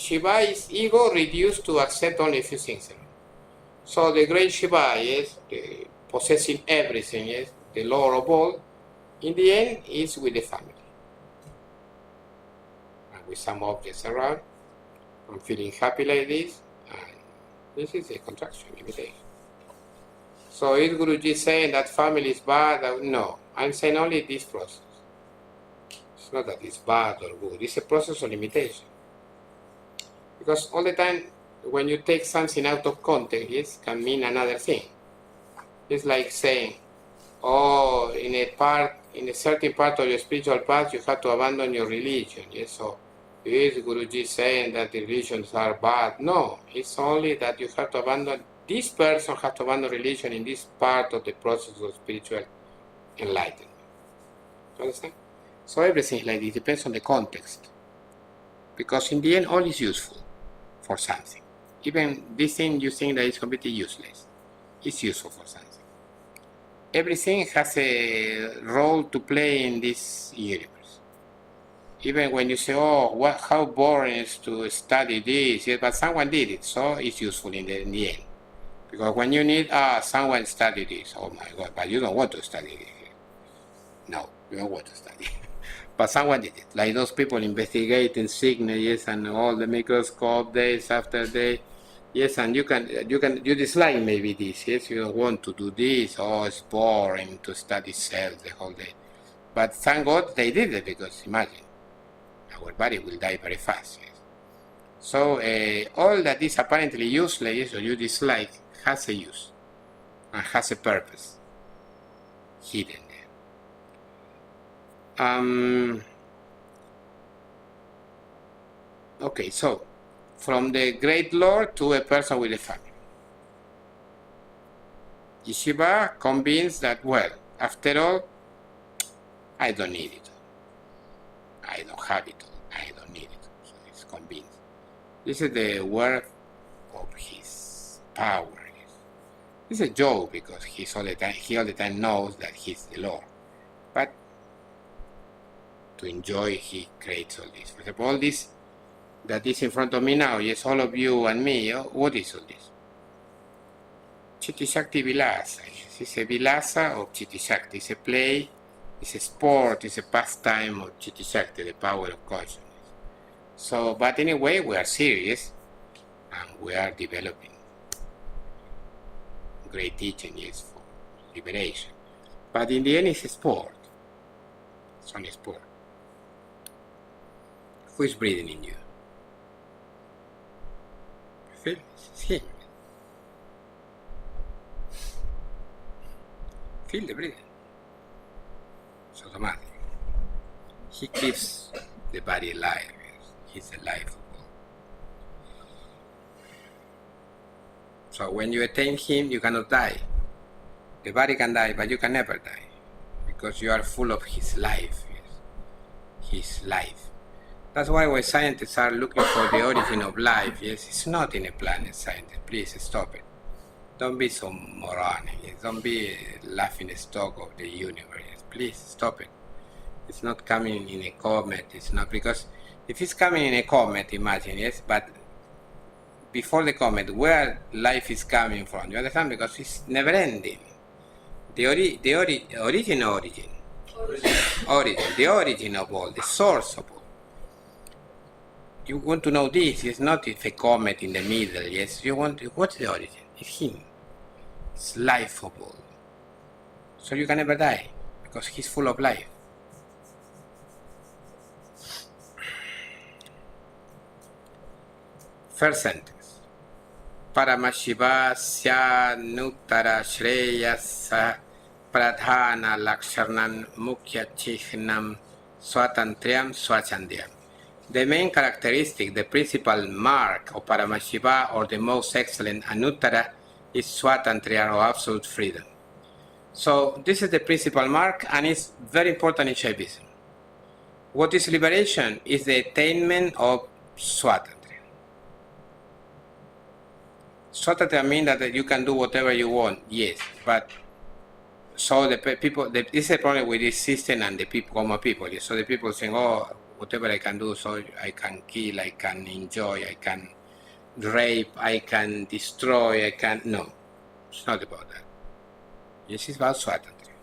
Shiva is ego reduced to accept only a few things. So the great Shiva, yes, the possessing everything, yes, the Lord of all, in the end is with the family. And with some objects around, I'm feeling happy like this, and this is a contraction, limitation. So is Guruji saying that family is bad? No, I'm saying only this process. It's not that it's bad or good, it's a process of limitation. Because all the time, when you take something out of context, yes, can mean another thing. It's like saying, oh, in a certain part of your spiritual path, you have to abandon your religion. Yes, so is Guruji saying that the religions are bad? No, it's only that you have to abandon, this person has to abandon religion in this part of the process of spiritual enlightenment. You understand? So everything like this depends on the context. Because in the end, all is useful for something. Even this thing you think that is completely useless, it's useful for something. Everything has a role to play in this universe. Even when you say, oh, how boring it is to study this, yes, but someone did it, so it's useful in the end. Because when you need, someone studied this, oh my God, but you don't want to study it. No, you don't want to study. But someone did it, like those people investigating sickness, yes, and all the microscope days after day, yes, and you dislike maybe this, yes, you don't want to do this, it's boring to study cells the whole day. But thank God they did it, because imagine, our body will die very fast. Yes. So all that is apparently useless or you dislike has a use and has a purpose hidden there. Okay, so from the great Lord to a person with a family. Shiva convinced that, well, after all, I don't need it. I don't have it. I don't need it. So he's convinced. This is the work of his power. It's a joke because he all the time knows that he's the Lord. But to enjoy, he creates all this. For example, all this that is in front of me now, yes, all of you and me, what is all this? Chitti Shakti Vilasa. Yes. It's a Vilasa of Chitti Shakti. It's a play, it's a sport, it's a pastime of Chitti Shakti, the power of consciousness. So, but anyway, we are serious and we are developing great teaching, yes, for liberation. But in the end, it's a sport. It's only a sport. Who is breathing in you? Feel it's him. Feel the breathing. It's automatic. He keeps the body alive. He's alive. So when you attain him, you cannot die. The body can die, but you can never die. Because you are full of his life. Yes. His life. That's why when scientists are looking for the origin of life, yes, it's not in a planet, scientist. Please stop it. Don't be so moronic. Yes. Don't be a laughing stock of the universe. Yes. Please stop it. It's not coming in a comet. It's not, because if it's coming in a comet, imagine, yes, but before the comet, where life is coming from, you understand? Because it's never ending. The origin of all, the source of all. You want to know this, it's not if a comet in the middle, yes, you want, what's the origin? It's him. It's life of all. So you can never die, because he's full of life. First sentence. Paramashiva sya nuttara shreyasa pradhana laksharnan mukhya chihnam swatantriyam swachandyam. The main characteristic, the principal mark of Paramashiva, or the most excellent Anuttara, is Swatantriya, or absolute freedom. So this is the principal mark, and it's very important in Shaivism. What is liberation? Is the attainment of Swatantriya. Swatantriya means that you can do whatever you want, yes, but so the people, this is the problem with this system and the people, common people. So the people saying, whatever I can do, so I can kill, I can enjoy, I can rape, I can destroy, I can... No, it's not about that. Yes, it's about swatantra.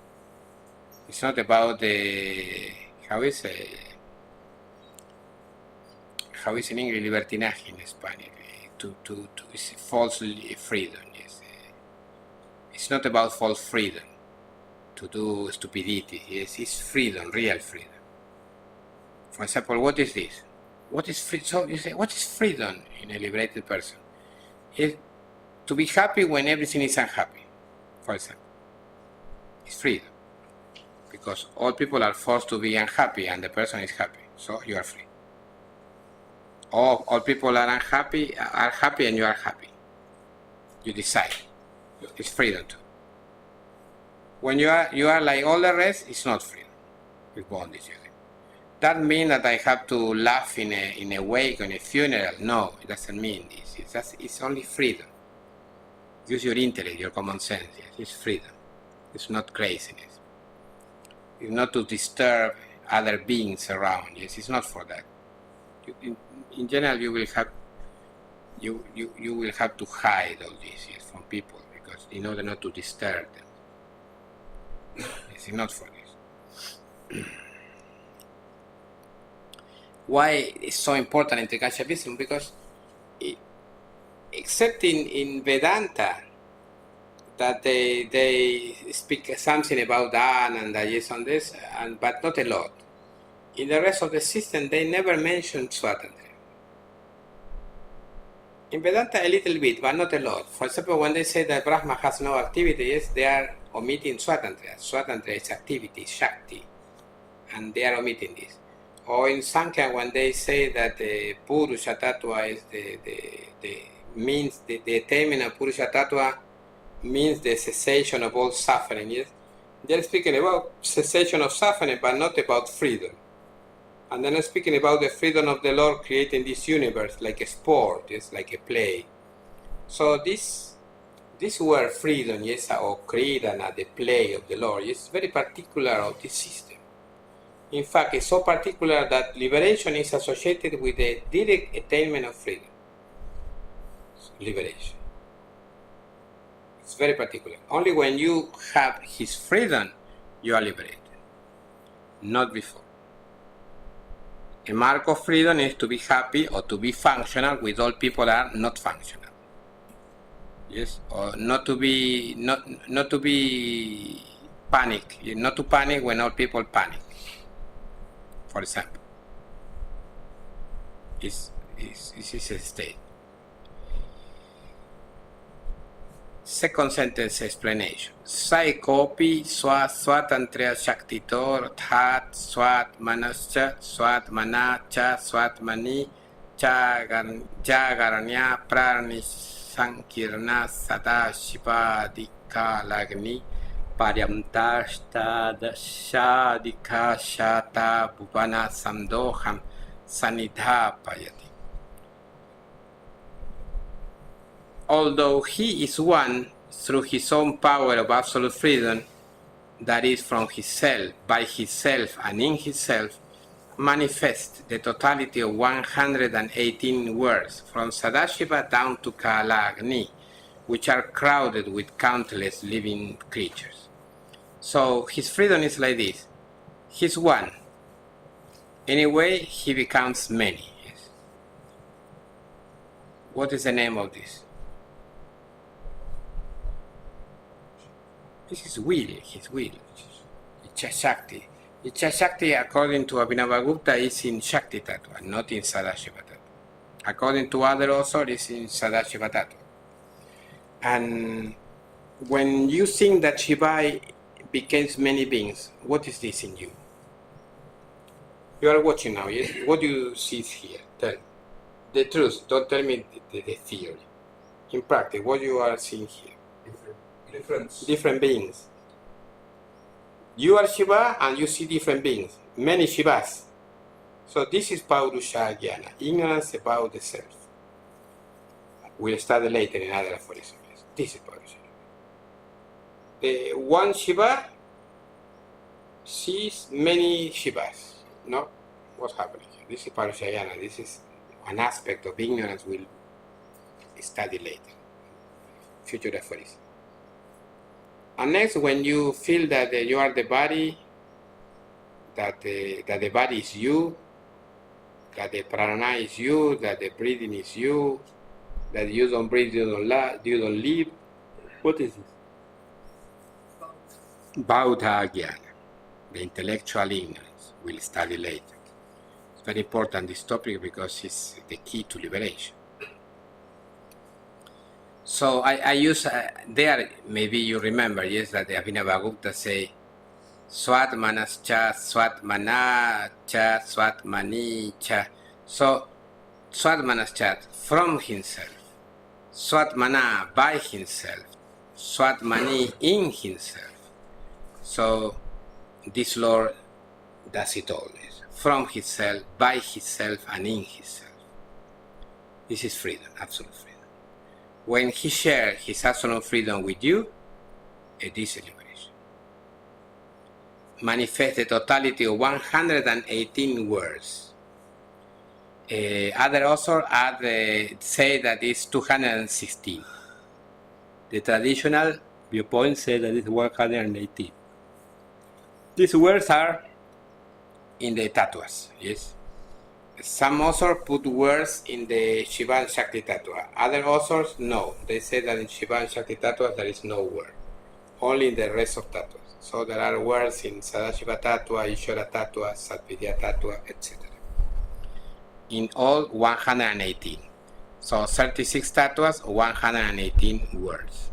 It's not about the... How is in English libertinaje in Spanish? It's false freedom, yes. It's not about false freedom to do stupidity, yes, it's freedom, real freedom. For example, what is this? What is free? So you say, what is freedom in a liberated person? It's to be happy when everything is unhappy, for example. It's freedom. Because all people are forced to be unhappy and the person is happy, so you are free. All people are happy and you are happy. You decide. It's freedom too. When you are like all the rest, it's not freedom. It's bondage. That means that I have to laugh in a wake, in a funeral. No, it doesn't mean this. It's only freedom. Use your intellect, your common sense. Yes. It's freedom. It's not craziness. It's not to disturb other beings around. Yes, it's not for that. In general, you will have to hide all this, yes, from people, because in order not to disturb them. It's not for this. Why it's so important in Trika Shaivism? Because except in Vedanta, that they speak something about that and yes on this, but not a lot. In the rest of the system, they never mention swatantra. In Vedanta, a little bit, but not a lot. For example, when they say that Brahma has no activity, yes, they are omitting swatantra. Swatantra is activity, shakti, and they are omitting this. Or in Sankhya, when they say that the Purusha Tattva is the attainment of Purusha Tattva means the cessation of all suffering. Yes, they're speaking about cessation of suffering, but not about freedom. And then speaking about the freedom of the Lord creating this universe like a sport, yes, like a play. So this word freedom, yes, or kridana, the play of the Lord, is very particular of this system. In fact, it's so particular that liberation is associated with the direct attainment of freedom. Liberation. It's very particular. Only when you have his freedom, you are liberated. Not before. A mark of freedom is to be happy or to be functional with all people are not functional. Yes, or not to be panic. Not to panic when all people panic. For example, this is a state. Second sentence explanation. Saikopi swatantriya shaktitor that swat manascha swat manacha swat mani jagaranya prani sankirna sada shivādika lagni paryamtashta dashadika shata bhuvana samdoham sanidhapayati. Although he is one through his own power of absolute freedom, that is from himself, by himself, and in himself, manifests the totality of 118 words, from Sadashiva down to Kalagni, which are crowded with countless living creatures. So his freedom is like this. He's one. Anyway, he becomes many. Yes. What is the name of this? This is will, his will. Ichha Shakti. Ichha Shakti, according to Abhinavagupta, is in Shakti Tattva, not in Sadashiva Tattva. According to other authors, it's in Sadashiva Tattva. And when you think that Shiva becomes many beings, what is this in you? You are watching now, yes? What do you see here? Tell me. The truth, don't tell me the theory. In practice, what you are seeing here? Different beings. You are Shiva and you see different beings, many Shivas. So this is Paurusha Jnana, ignorance about the self. We'll study later in other aphorisms. This is Paurusha. The one Shiva sees many Shivas, no? What's happening here? This is Parabhairavayoga. This is an aspect of ignorance we'll study later. Future aphorism. And next, when you feel that you are the body, that the body is you, that the prana is you, that the breathing is you, that you don't breathe, you don't live. What is this? Bauddha Jnana, the intellectual ignorance. We'll study later. It's very important, this topic, because it's the key to liberation. So I use, there, maybe you remember, yes, that the Abhinavagupta say, Swatmanascha, Swatmanacha, Swatmanicha. So, Swatmanascha, from himself. Swatmana, by himself. Swatmani, in himself. So, this Lord does it all. Yes. From himself, by himself, and in himself. This is freedom, absolute freedom. When he shares his absolute freedom with you, it is a liberation. Manifest the totality of 118 words. Other authors say that it's 216. The traditional viewpoint says that it's 118. These words are in the tattvas, yes. Some authors put words in the Shiva and Shakti Tattva. Other authors, no. They say that in Shiva and Shakti Tattva there is no word. Only in the rest of tattvas. So there are words in Sadashiva Tattva, Ishvara Tattva, Satvidya Tattva, etc. In all 118. So 36 tattvas, 118 words.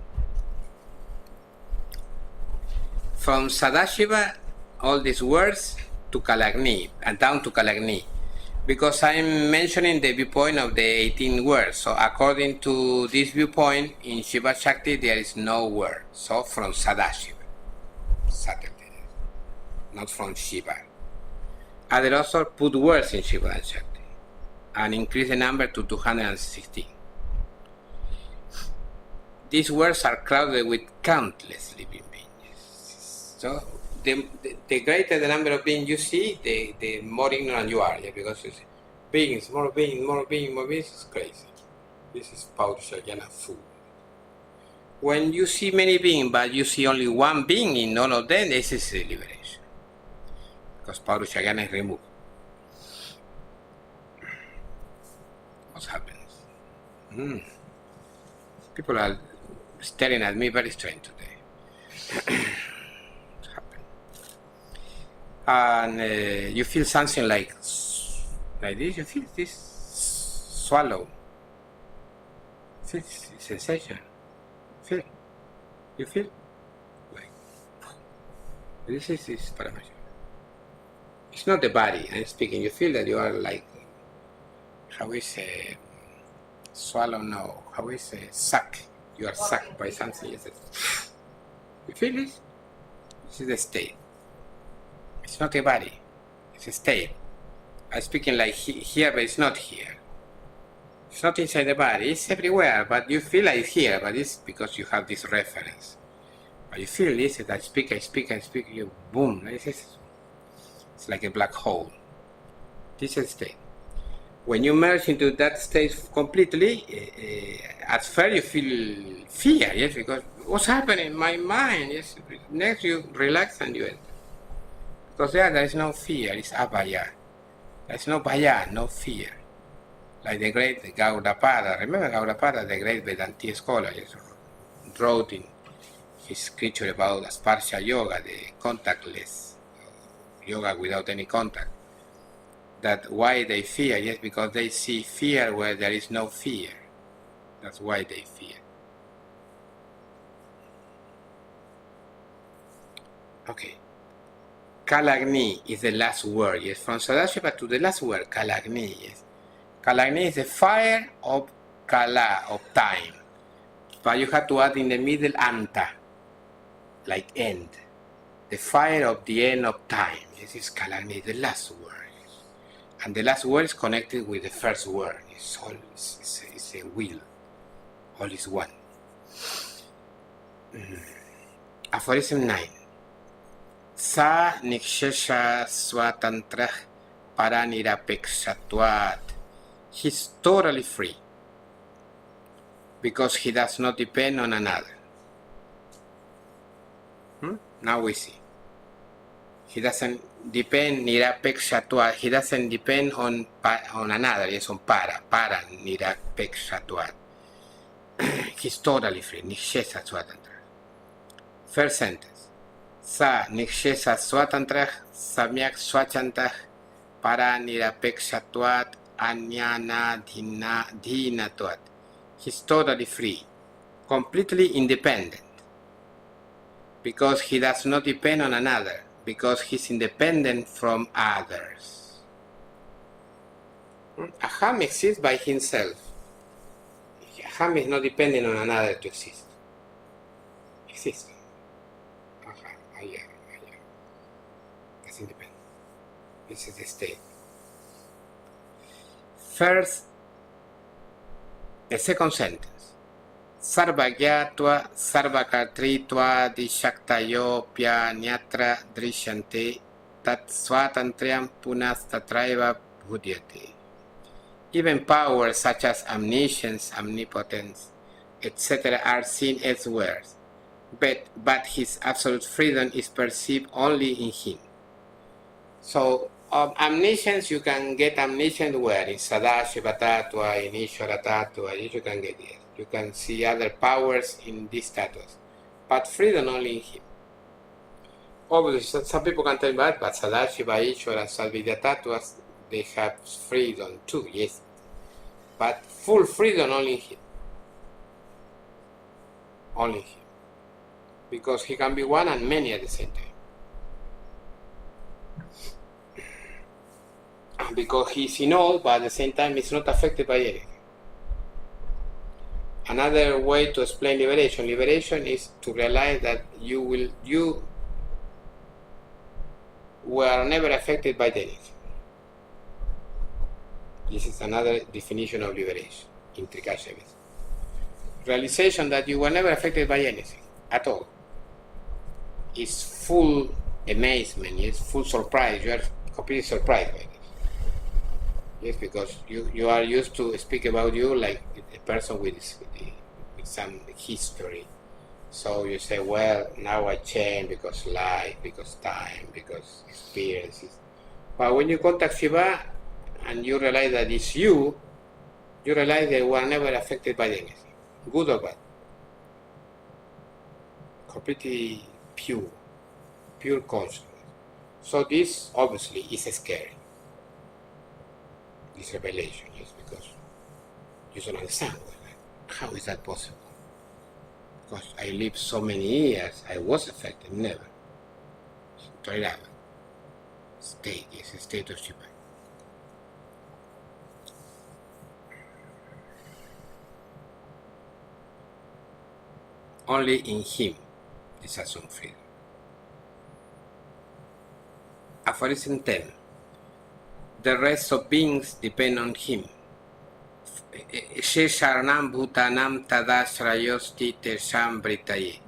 From Sadashiva, all these words to Kalagni, and down to Kalagni. Because I'm mentioning the viewpoint of the 18 words. So according to this viewpoint, in Shiva Shakti there is no word. So from Sadashiva, Saturday, not from Shiva. Other also put words in Shiva and Shakti and increase the number to 216. These words are crowded with countless living beings. So the greater the number of beings you see, the more ignorant you are, yeah? Because it's beings, more beings, more beings, more beings, it's crazy. This is Paurusha Jnana fool. When you see many beings, but you see only one being in all of them, this is a liberation. Because Paurusha Jnana is removed. What's happening? People are staring at me very strange today. And you feel something like this, you feel this swallow, feel this sensation, you feel like, this is Paramahansa. It's not the body I'm speaking, you feel that you are like, how is a swallow, no, how is a suck, you are sucked by something, you feel this? This is the state. It's not a body, it's a state. I'm speaking like here, but it's not here. It's not inside the body, it's everywhere, but you feel like it's here, but it's because you have this reference. But you feel this, that I speak, you boom, it's like a black hole. This is a state. When you merge into that state completely, at first you feel fear, yes, because what's happening in my mind, yes. Next you relax and you enter. Because there is no fear, it's abhaya. There's no bhaya, no fear. Like the great Gaudapada, remember Gaudapada, the great Vedanti scholar, wrote in his scripture about Sparsha Yoga, the contactless yoga without any contact. That why they fear, yes, because they see fear where there is no fear. That's why they fear. Okay. Kalagni is the last word, yes. From Sadashiva to the last word, Kalagni, yes. Kalagni is the fire of Kala, of time. But you have to add in the middle Anta, like end. The fire of the end of time. This is Kalagni, the last word. Yes. And the last word is connected with the first word. It's all, it's a will. All is one. Aphorism 9. Sa nikshesha swatantra paranirapekṣatvat. He's totally free because he does not depend on another. Now we see. He doesn't depend nirapekṣatvat. He doesn't depend on another. Yes, on paranirapekṣatvat. He's totally free. Nikshesa swatantra. First sentence. Sa nikshesa swatantra samyak swachantah paranirapekṣatvat anyana dhinatvat. He's totally free, completely independent, because he does not depend on another, because he's independent from others. Aham exists by himself. Aham is not dependent on another to exist. Exists. Aham, I am. That's independent. This is the state. First, the second sentence. Sarvagyatva sarvakartritva dishaktayopya nyatra drishyante tat svatantriyam punastatraiva bhudyate. Even powers such as omniscience, omnipotence, etc. are seen elsewhere, but his absolute freedom is perceived only in him. So, omniscience, you can get omniscient where? In Sadashiva Tattva, in Ishvara Tattva, you can get it. You can see other powers in these tattvas, but freedom only in him. Obviously, some people can tell me, but Sadashiva, Ishvara, Sadvidya Tattvas, they have freedom too, yes. But full freedom only in him. Only in him. Because he can be one and many at the same time. Because he's in all, but at the same time he's not affected by anything. Another way to explain liberation. Liberation is to realize that you were never affected by anything. This is another definition of liberation in Trika Shaivism. Realization that you were never affected by anything at all. Is full amazement, is full surprise. You are completely surprised by this. Yes, because you are used to speak about you like a person with some history. So you say, well, now I change because life, because time, because experiences. But when you contact Shiva and you realize that it's you realize that you were never affected by anything, good or bad. Completely pure consciousness. So this obviously is scary. This revelation is because you don't understand how is that possible? Because I lived so many years, I was affected, never. State is a state of Shiva. Only in him is assumed freedom. Aphorism 10. The rest of beings depend on him. Sharanam bhutanam tadashrayosti tersham britaye.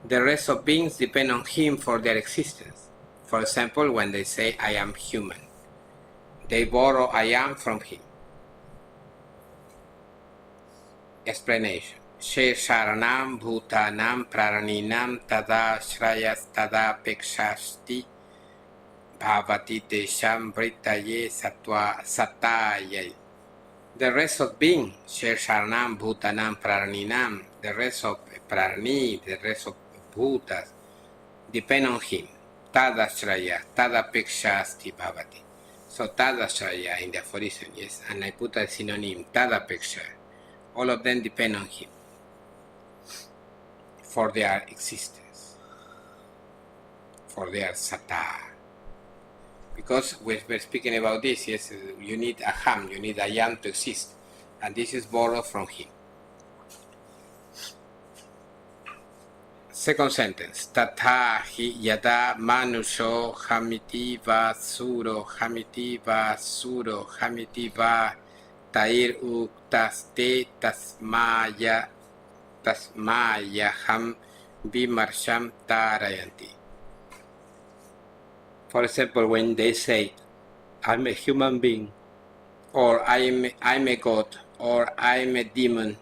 The rest of beings depend on him for their existence. For example, when they say, I am human, they borrow I am from him. Explanation. Sharanam bhutanam praninam tadashrayas tadapekshasti bhavati tesham britaye sataya. The rest of being, Sharanam bhutanam praninam, the rest of prani, the rest of bhutas, depend on him. Tadashraya, tadapekshasti bhavati. So tadashraya in the aphorism, yes, and I put a synonym, tadapeksha. All of them depend on him for their existence, for their sattā. Because we're speaking about this, yes, you need aham, you need ayam to exist, and this is borrowed from him. Second sentence. Tatha hi yada manusho hamiti va suro hamiti va suro hamiti va tair uktaste tasmaya ham vimarsham tarayanti. For example, when they say, I'm a human being, or I'm a god, or I'm a demon,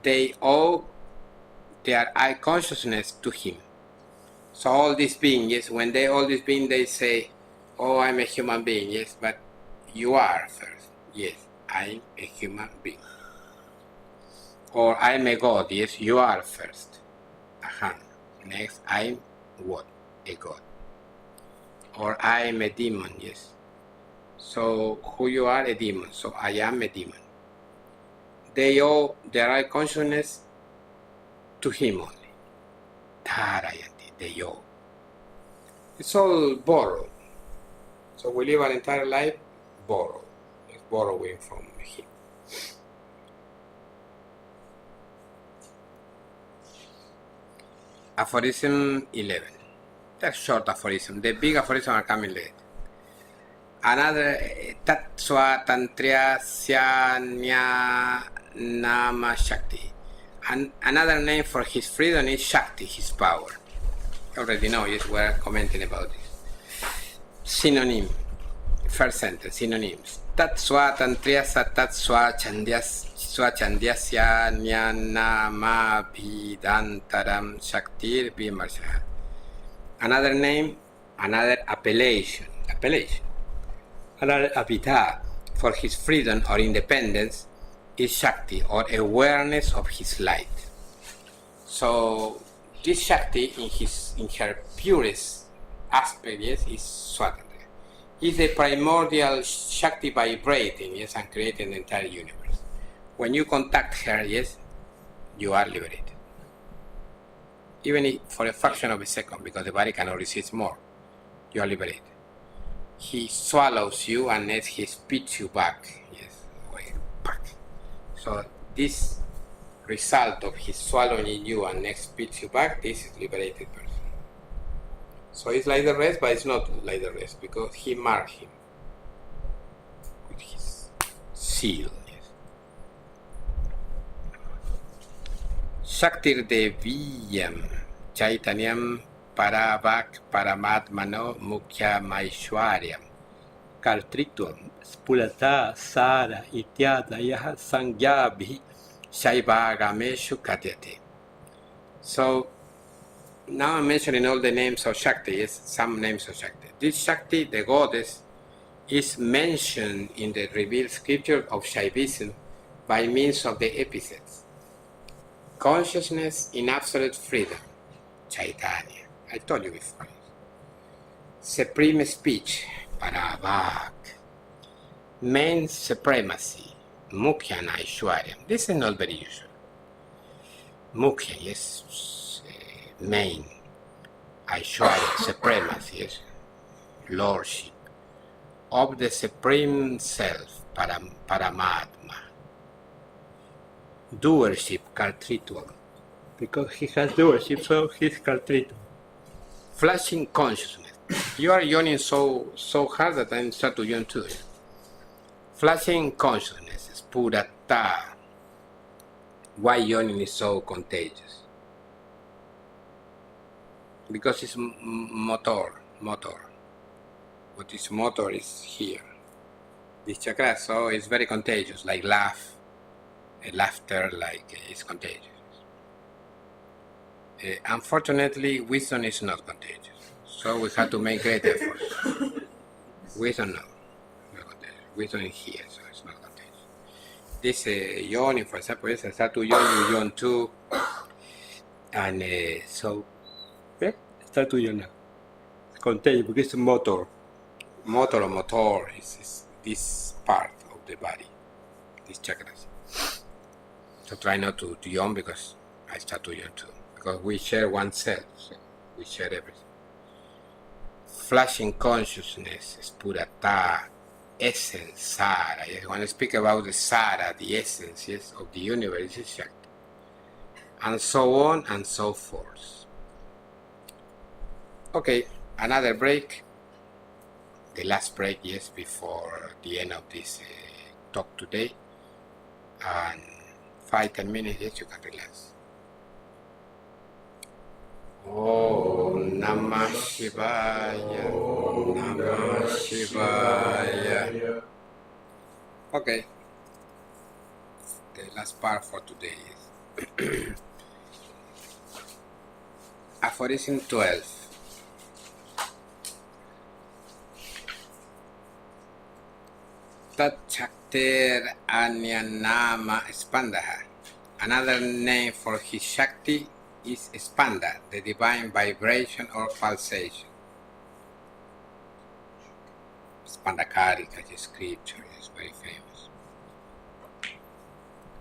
they owe their I consciousness to him. So all these beings, yes, when they say, oh, I'm a human being, yes, but you are first. Yes, I'm a human being. Or I'm a god, yes, you are first. Next, I'm what? A god. Or I'm a demon, yes. So who you are? A demon. So I am a demon. They owe their I consciousness to him only. Dharayanti, they owe. It's all borrowed. So we live our entire life borrowed. It's borrowing from him. Aphorism 11. That's short aphorism. The big aphorism are coming later. Another tatsva tantriya syanya nama shakti. Another name for his freedom is Shakti, his power. You already know, yes, we're commenting about this. Synonym. First sentence, synonyms. Tatsva tantriya satatsva chandyasya nyanama bhidantaram shaktir vimarsha. Another name, another appellation. Another abhidha for his freedom or independence is Shakti, or awareness of his light. So this Shakti in her purest aspect, yes, is Swatantra. Is the primordial Shakti vibrating, yes, and creating the entire universe. When you contact her, yes, you are liberated. Even if for a fraction of a second, because the body cannot resist more, you are liberated. He swallows you and then he spits you back, yes, away, back. So this result of his swallowing you and next spits you back, this is liberated person. So it's like the rest, but it's not like the rest because he marked him with his seal. Yes. Shaktir Deviyam Chaitanyam Parabhak Paramatmano Mukhya Maishwaryam Kartriktuam Spulata Sara Ityadaya Sangyabhi Shaivagameshu Katyate. So now I'm mentioning all the names of Shakti, yes, some names of Shakti. This Shakti, the goddess, is mentioned in the revealed scripture of Shaivism by means of the epithets. Consciousness in absolute freedom, Chaitanya, I told you before. Supreme speech, Parabhak. Main supremacy, Mukhya Aishwaryam. This is not very usual. Mukhya, yes, main. Aishwarya, supremacy, yes, lordship of the Supreme Self, Paramatma. Doership, Kartritva. Because he has doership, so he's Kartritva. Flashing consciousness. You are yawning so hard that I start to yawn too. Flashing consciousness, Spurata. Why yawning is so contagious? Because it's motor. What is motor is here. This chakra, so it's very contagious, like laughter, like it's contagious. Unfortunately, wisdom is not contagious. So we have to make great efforts. Wisdom, no. Not contagious. Wisdom is here, so it's not contagious. This yawning, for example, is I start to yawn, you yawn too. And so, yeah, start to yawn now. Contagious because it's motor. Motor is this part of the body, these chakras. So try not to yawn because I start to yawn too. Because we share one cell, so we share everything. Flashing consciousness, Spurata, essence, Sara. Yes, when I speak about the Sara, the essence, yes, of the universe, is Shakti. And so on and so forth. Okay, another break. The last break, yes, before the end of this talk today. And 5-10 minutes, yes, you can relax. Om Namah Shivāya. Namah Shivāya. Okay, the last part for today is Aphorism 12. Tat Shaktir Anyanama Spandaha. Another name for his Shakti is Spanda, the divine vibration or pulsation. Spandakarika, the scripture is very famous.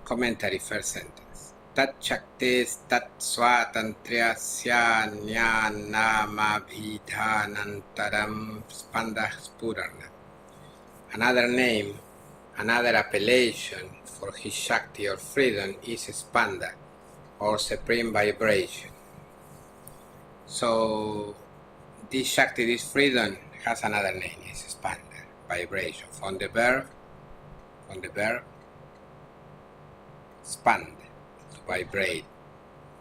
Commentary, first sentence. Tat Shaktis Tat Swatantriyasya Nyanama Bhidanantaram Spandahspurana. Another name, another appellation for his Shakti or freedom is Spanda, or supreme vibration. So this Shakti, this freedom, has another name, is Spanda, vibration. From the verb, spand, to vibrate,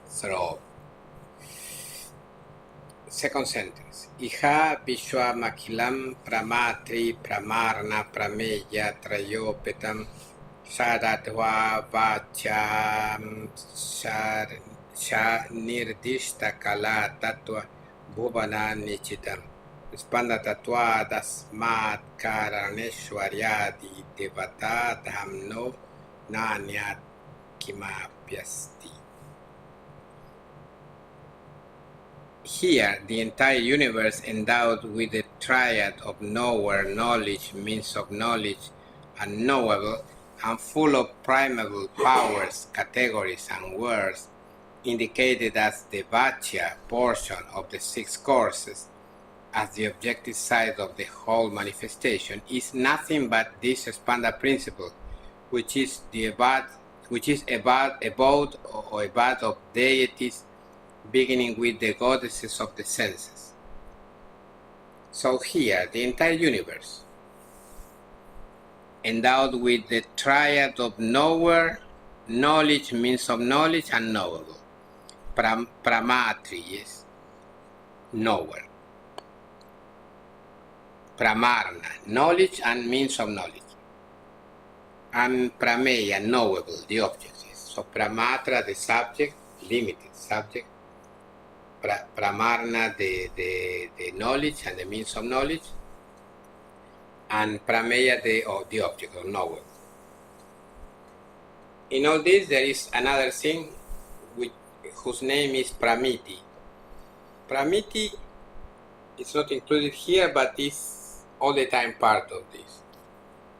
throb. Second sentence. Iha Vishwamakilam Pramatri Pramarna Prameya Trayopetam Saradva Vacham Nirdishta Kala Tattva Bhuvana Nichitam Spanda Tattva Dasmat Karaneshwaryadi Devata Dhamno Nanyat Kimapyasti. Here, the entire universe endowed with the triad of knower, knowledge, means of knowledge, and knowable, and full of primeval powers, categories, and words, indicated as the Vachya portion of the 6 courses, as the objective side of the whole manifestation, is nothing but this Spanda principle, which is the abode of deities, beginning with the goddesses of the senses. So here, the entire universe, endowed with the triad of knower, knowledge, means of knowledge, and knowable. Pramatri is knower. Pramarna, knowledge and means of knowledge. And prameya, knowable, the object is. So pramatra, the subject, limited subject. Pramarna, the knowledge and the means of knowledge, and prameya, the object or knowable. In all this, there is another thing whose name is Pramiti. Pramiti is not included here, but is all the time part of this.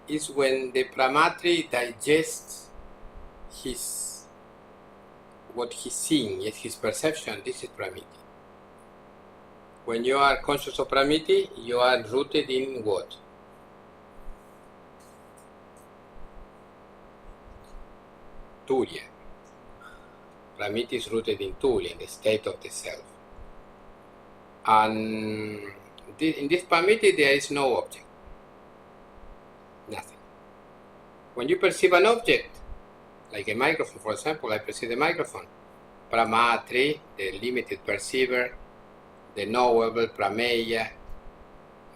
Is when the Pramatri digests what he's seeing, yes, his perception. This is Pramiti. When you are conscious of Pramiti, you are rooted in what? Turiya. Pramiti is rooted in Turiya, in the state of the self. And in this Pramiti, there is no object. Nothing. When you perceive an object, like a microphone, for example, I perceive the microphone. Pramatri, the limited perceiver, the knowable, prameya,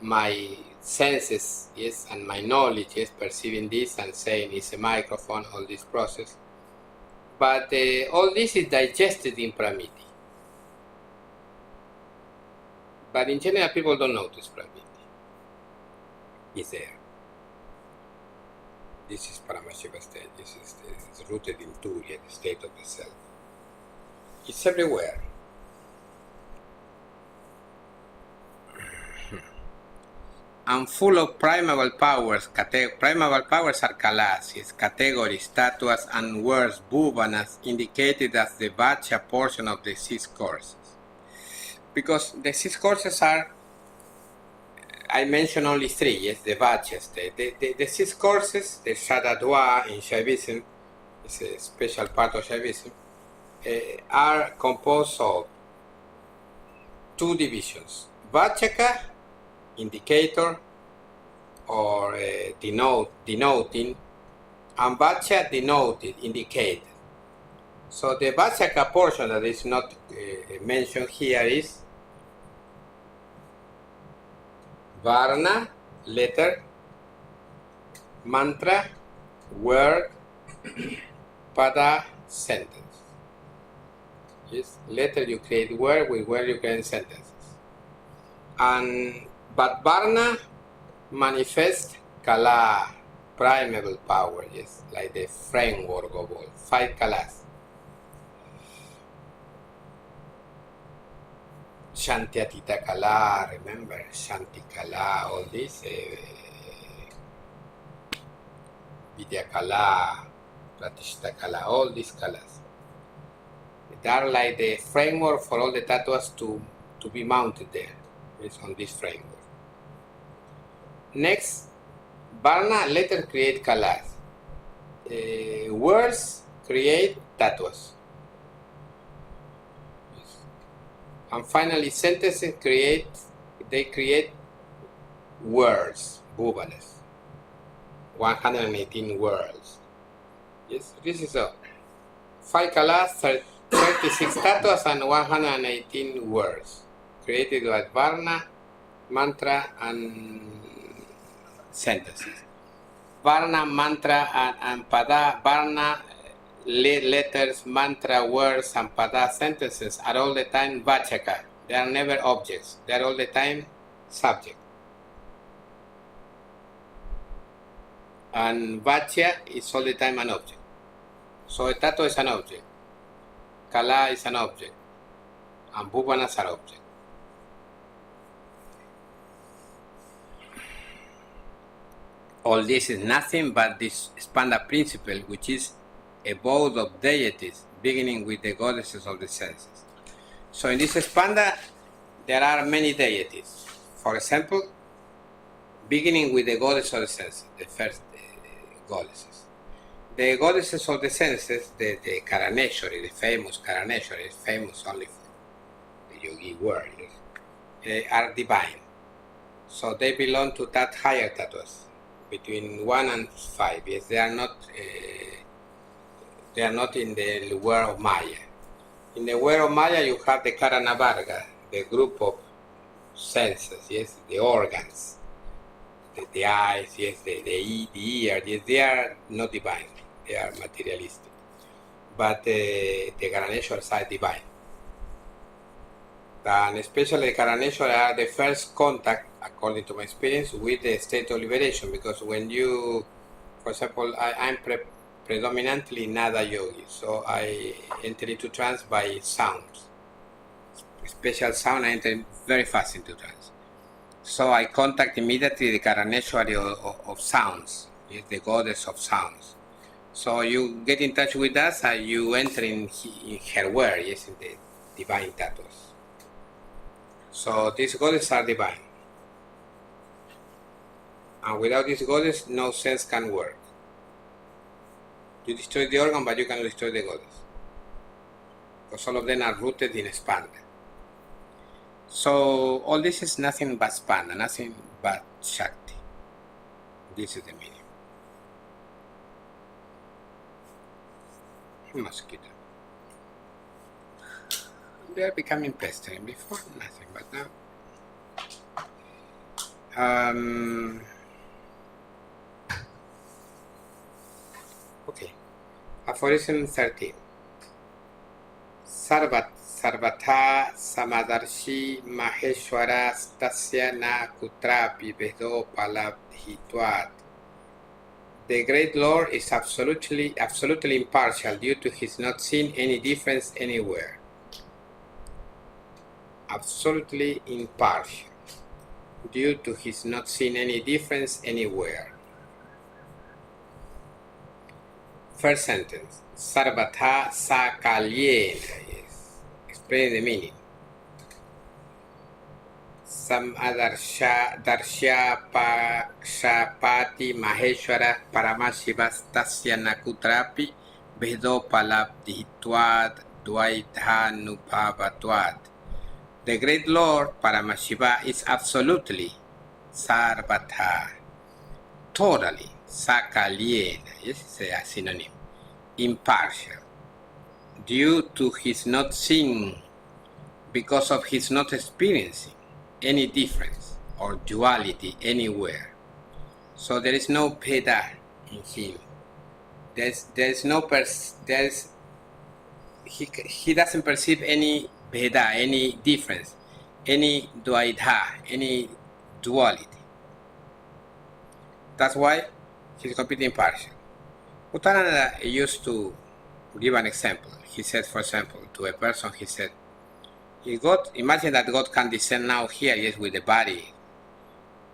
my senses, yes, and my knowledge, yes, perceiving this and saying it's a microphone, all this process. But all this is digested in Pramiti. But in general, people don't notice Pramiti. It's there. This is Paramashiva state. This is it's rooted in Turiya, the state of the self. It's everywhere. And full of primeval powers. Primeval powers are kalas, yes, categories, tattvas, and words, bhuvanas, indicated as the Vachya portion of the 6 courses. Because the 6 courses are, I mentioned only 3, yes, the Vachya state. The 6 courses, the Shadadwa in Shaivism, is a special part of Shaivism, are composed of 2 divisions. Vachaka, indicator or denoting, and Vachya, denoted, indicated. So the Vachaka portion that is not mentioned here is Varna, letter, mantra, word, pada, sentence. Yes, letter you create word, with word you create sentences. But Varna manifest kala, primeval power, yes, like the framework of all, 5 kalas. Shantyatita kala, remember, Shanti kala, all this, Vidya kala, Pratishta kala, all these kalas. They are like the framework for all the tattvas to be mounted there. It's on this framework. Next, Varna letter create kalas. Words create tattvas. Yes. And finally, sentences create words, bhuvanas. 118 words. Yes, this is a 5 kalas, 36 tattvas, and 118 words created by Varna, mantra, and sentences. Varna, mantra, and pada. Varna, letters, mantra, words, and pada, sentences are all the time vachaka. They are never objects. They are all the time subject. And vachya is all the time an object. So a tattva is an object. Kala is an object. And bhuvanas are objects. All this is nothing but this Spanda principle, which is abode of deities, beginning with the goddesses of the senses. So in this Spanda, there are many deities. For example, beginning with the goddess of the senses, the first goddesses. The goddesses of the senses, the Karaneshwari, the famous Karaneshwari, famous only for the yogi world, are divine. So they belong to that higher tattvas, between 1 and 5. Yes, they are not in the world of Maya. In the world of Maya, you have the Karanavarga, the group of senses, yes, the organs, the eyes, yes, the ear, yes, they are not divine, they are materialistic. But the Karaneshwaras are divine. And especially the Karaneshwara are the first contact, according to my experience, with the state of liberation. Because when you, for example, I'm predominantly Nada yogi, so I enter into trance by sounds. Special sound, I enter very fast into trance. So I contact immediately the Karaneshwari of sounds, the goddess of sounds. So you get in touch with us and you enter in her world, yes, in the divine tattvas. So these goddesses are divine. And without this goddess, no sense can work. You destroy the organ, but you cannot destroy the goddess. Because all of them are rooted in Spanda. So all this is nothing but Spanda, nothing but Shakti. This is the meaning. Mosquito. They are becoming pestering. Before nothing, but now. Okay. Aphorism 13. Sarvatha samadarshi maheshwara stasya na kutrapi vedo palabdhitvat. The great Lord is absolutely impartial due to his not seeing any difference anywhere. Absolutely impartial due to his not seeing any difference anywhere. First sentence. Sarvatha sakalyena. Yes. Explain the meaning. Samadarshya pakshapati maheshwara paramasivastasya nakutrapi vedopalabdhitvad dvaithanubhavatvad. The great Lord Paramashiva is absolutely sarvatha, totally, sakalyena, yes, it's a synonym, impartial, due to his not seeing, because of his not experiencing any difference or duality anywhere. So there is no Bheda in him. He doesn't perceive any Bheda, any difference, any Dvaita, any duality. That's why he's completely impartial. Muktānanda used to give an example. He said, for example, to a person, he said, if God, imagine that God can descend now here, yes, with the body.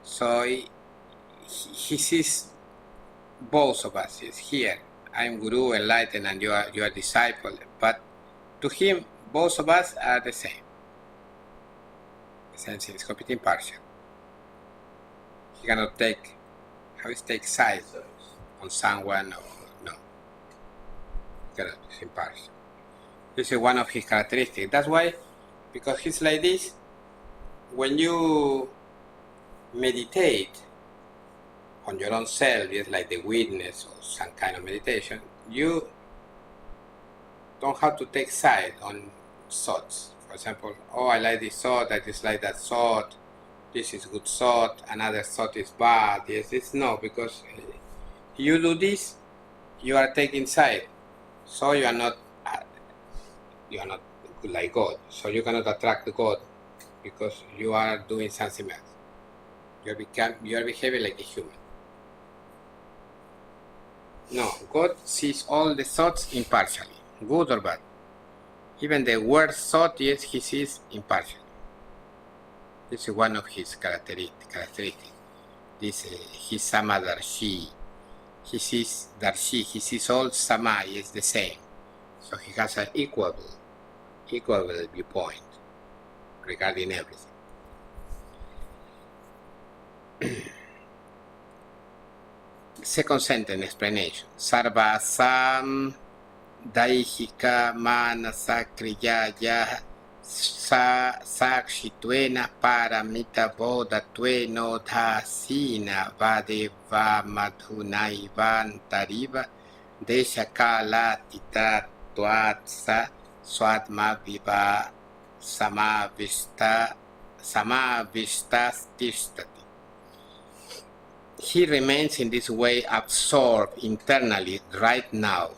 So he sees both of us, yes, here. I'm Guru, enlightened, and you are disciple. But to him, both of us are the same. Essentially, it's completely impartial. He cannot take sides on someone or no. He cannot, it's impartial. This is one of his characteristics. That's why, because he's like this, when you meditate on your own self, it's like the witness or some kind of meditation, you don't have to take side on thoughts. For example, oh, I like this thought, I dislike that thought, this is good thought, another thought is bad. Yes, it's no, because you do this, you are taking side. So you are not like God. So you cannot attract God because you are doing something else. You are behaving like a human. No, God sees all the thoughts impartially, good or bad. Even the worst thought, yes, he sees impartially. This is one of his characteristics. This his Sama-darshi. He sees darshi, he sees all Sama is the same. So he has an equal viewpoint regarding everything. Second sentence explanation. Sarvasam daihika manasa kriyaya sakshitwena paramita bodhatweno dhasina vadeva madhunaivan deshakala titatvatsa swadma viva samavistastistati. He remains in this way absorbed internally right now,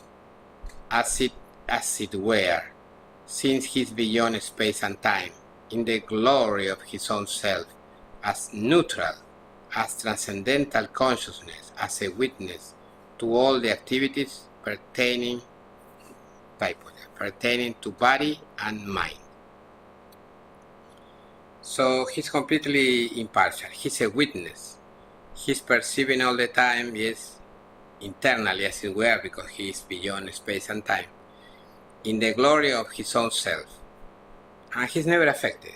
as it were, since he is beyond space and time, in the glory of his own self, as neutral, as transcendental consciousness, as a witness to all the activities pertaining to body and mind. So he's completely impartial. He's a witness. He's perceiving all the time, yes, internally as it were, because he is beyond space and time, in the glory of his own self. And he's never affected.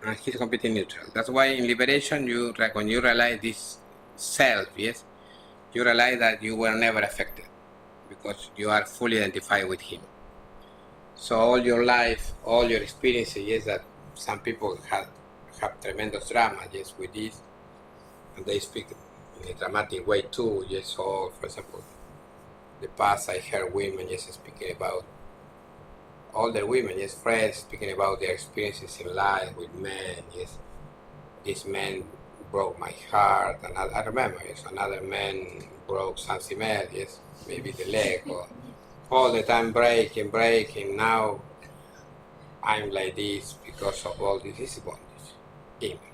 And he's completely neutral. That's why in liberation, when you realize this self, yes, you realize that you were never affected, because you are fully identified with him. So all your life, all your experiences, yes, that some people have tremendous drama, yes, with this, and they speak in a dramatic way too, yes. So, for example, the past I heard women, yes, speaking about, older women, yes, friends, speaking about their experiences in life with men, yes. This man broke my heart, and I remember, yes, another man broke something else, yes, maybe the leg, or all the time breaking, now I'm like this because of all this bondage, ignorance.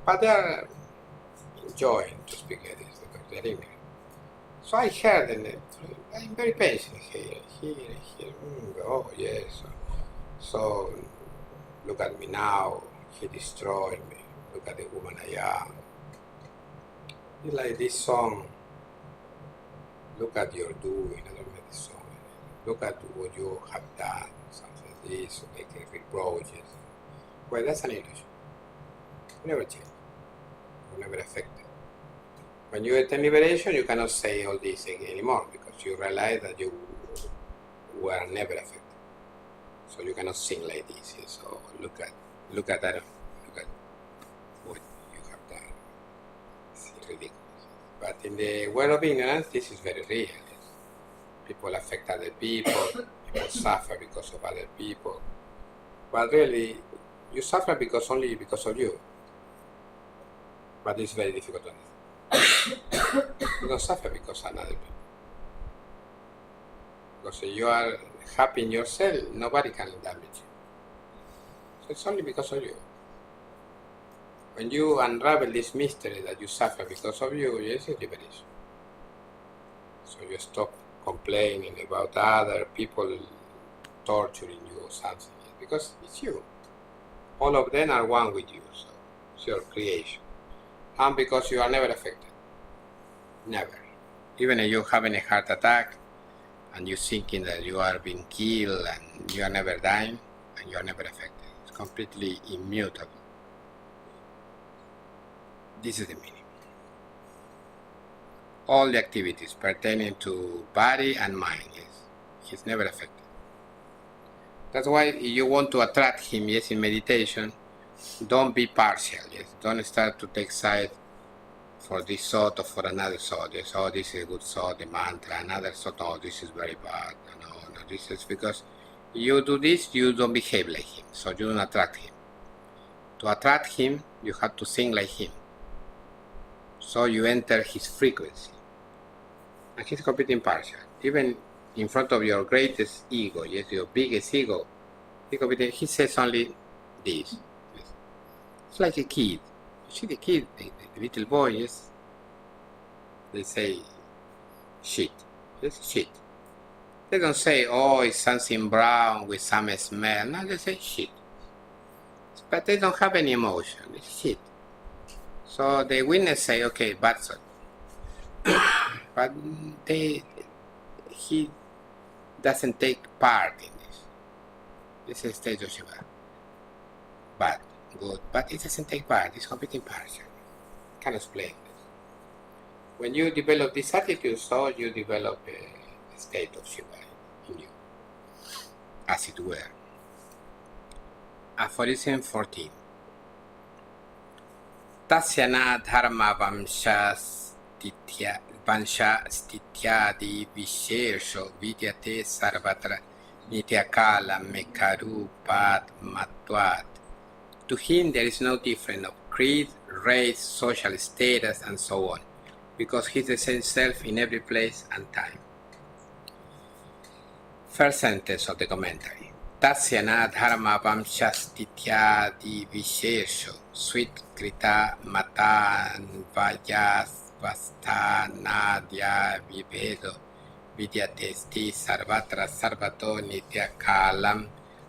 But they are enjoying to speak like this because they're ignorant. So I heard, and I'm very patient here. Oh yes. So look at me now. He destroyed me. Look at the woman I am. It's like this song. Look at your doing. I don't know this song. Look at what you have done. Something like this. So they can reproaches. Well, that's an illusion. You never change. You never affect it. When you attain liberation, you cannot say all these things anymore because you realize that you were never affected. So you cannot sing like this. So look at that. Look at what you have done. It's ridiculous. But in the world of ignorance, this is very real. People affect other people. People suffer because of other people. But really, you suffer only because of you. But it's very difficult to understand. You don't suffer because another people. Because if you are happy in yourself, nobody can damage you. So it's only because of you. When you unravel this mystery that you suffer because of you, yes, it's liberation. So you stop complaining about other people torturing you or something, because it's you. All of them are one with you, so it's your creation. And because you are never affected. Never. Even if you're having a heart attack and you're thinking that you are being killed and you are never dying and you are never affected. It's completely immutable. This is the meaning. All the activities pertaining to body and mind, yes, he's never affected. That's why you want to attract him, yes, in meditation, don't be partial, yes. Don't start to take side for this thought or for another thought. Yes, oh, this is a good thought, the mantra, another thought, oh, this is very bad. No, this is because you do this, you don't behave like him, so you don't attract him. To attract him, you have to think like him. So you enter his frequency. And he's completely impartial. Even in front of your greatest ego, yes, your biggest ego, he says only this. Yes. It's like a kid. You see the kid, the little boy, yes, they say shit. Yes, shit. They don't say, oh, it's something brown with some smell. No, they say shit. But they don't have any emotion. It's shit. So the witness say, okay, bad thought. But he doesn't take part in this. This is stage of śivāya. Bad, good, but it doesn't take part. It's completely impartial. Can't explain this. When you develop this attitude, so you develop a state of śivāya in you, as it were. Aphorism 14. Tasya na dharma vansha stityadi vishesho vidyate sarvatra nityakala mekarupat matvat. To him there is no difference of creed, race, social status, and so on, because he is the same self in every place and time. First sentence of the commentary. Tasya na dharma vamshastityadi vishesho svikrita matan vajasvasthanadya vivedo vidyatesti sarvatra sarvato nityakalam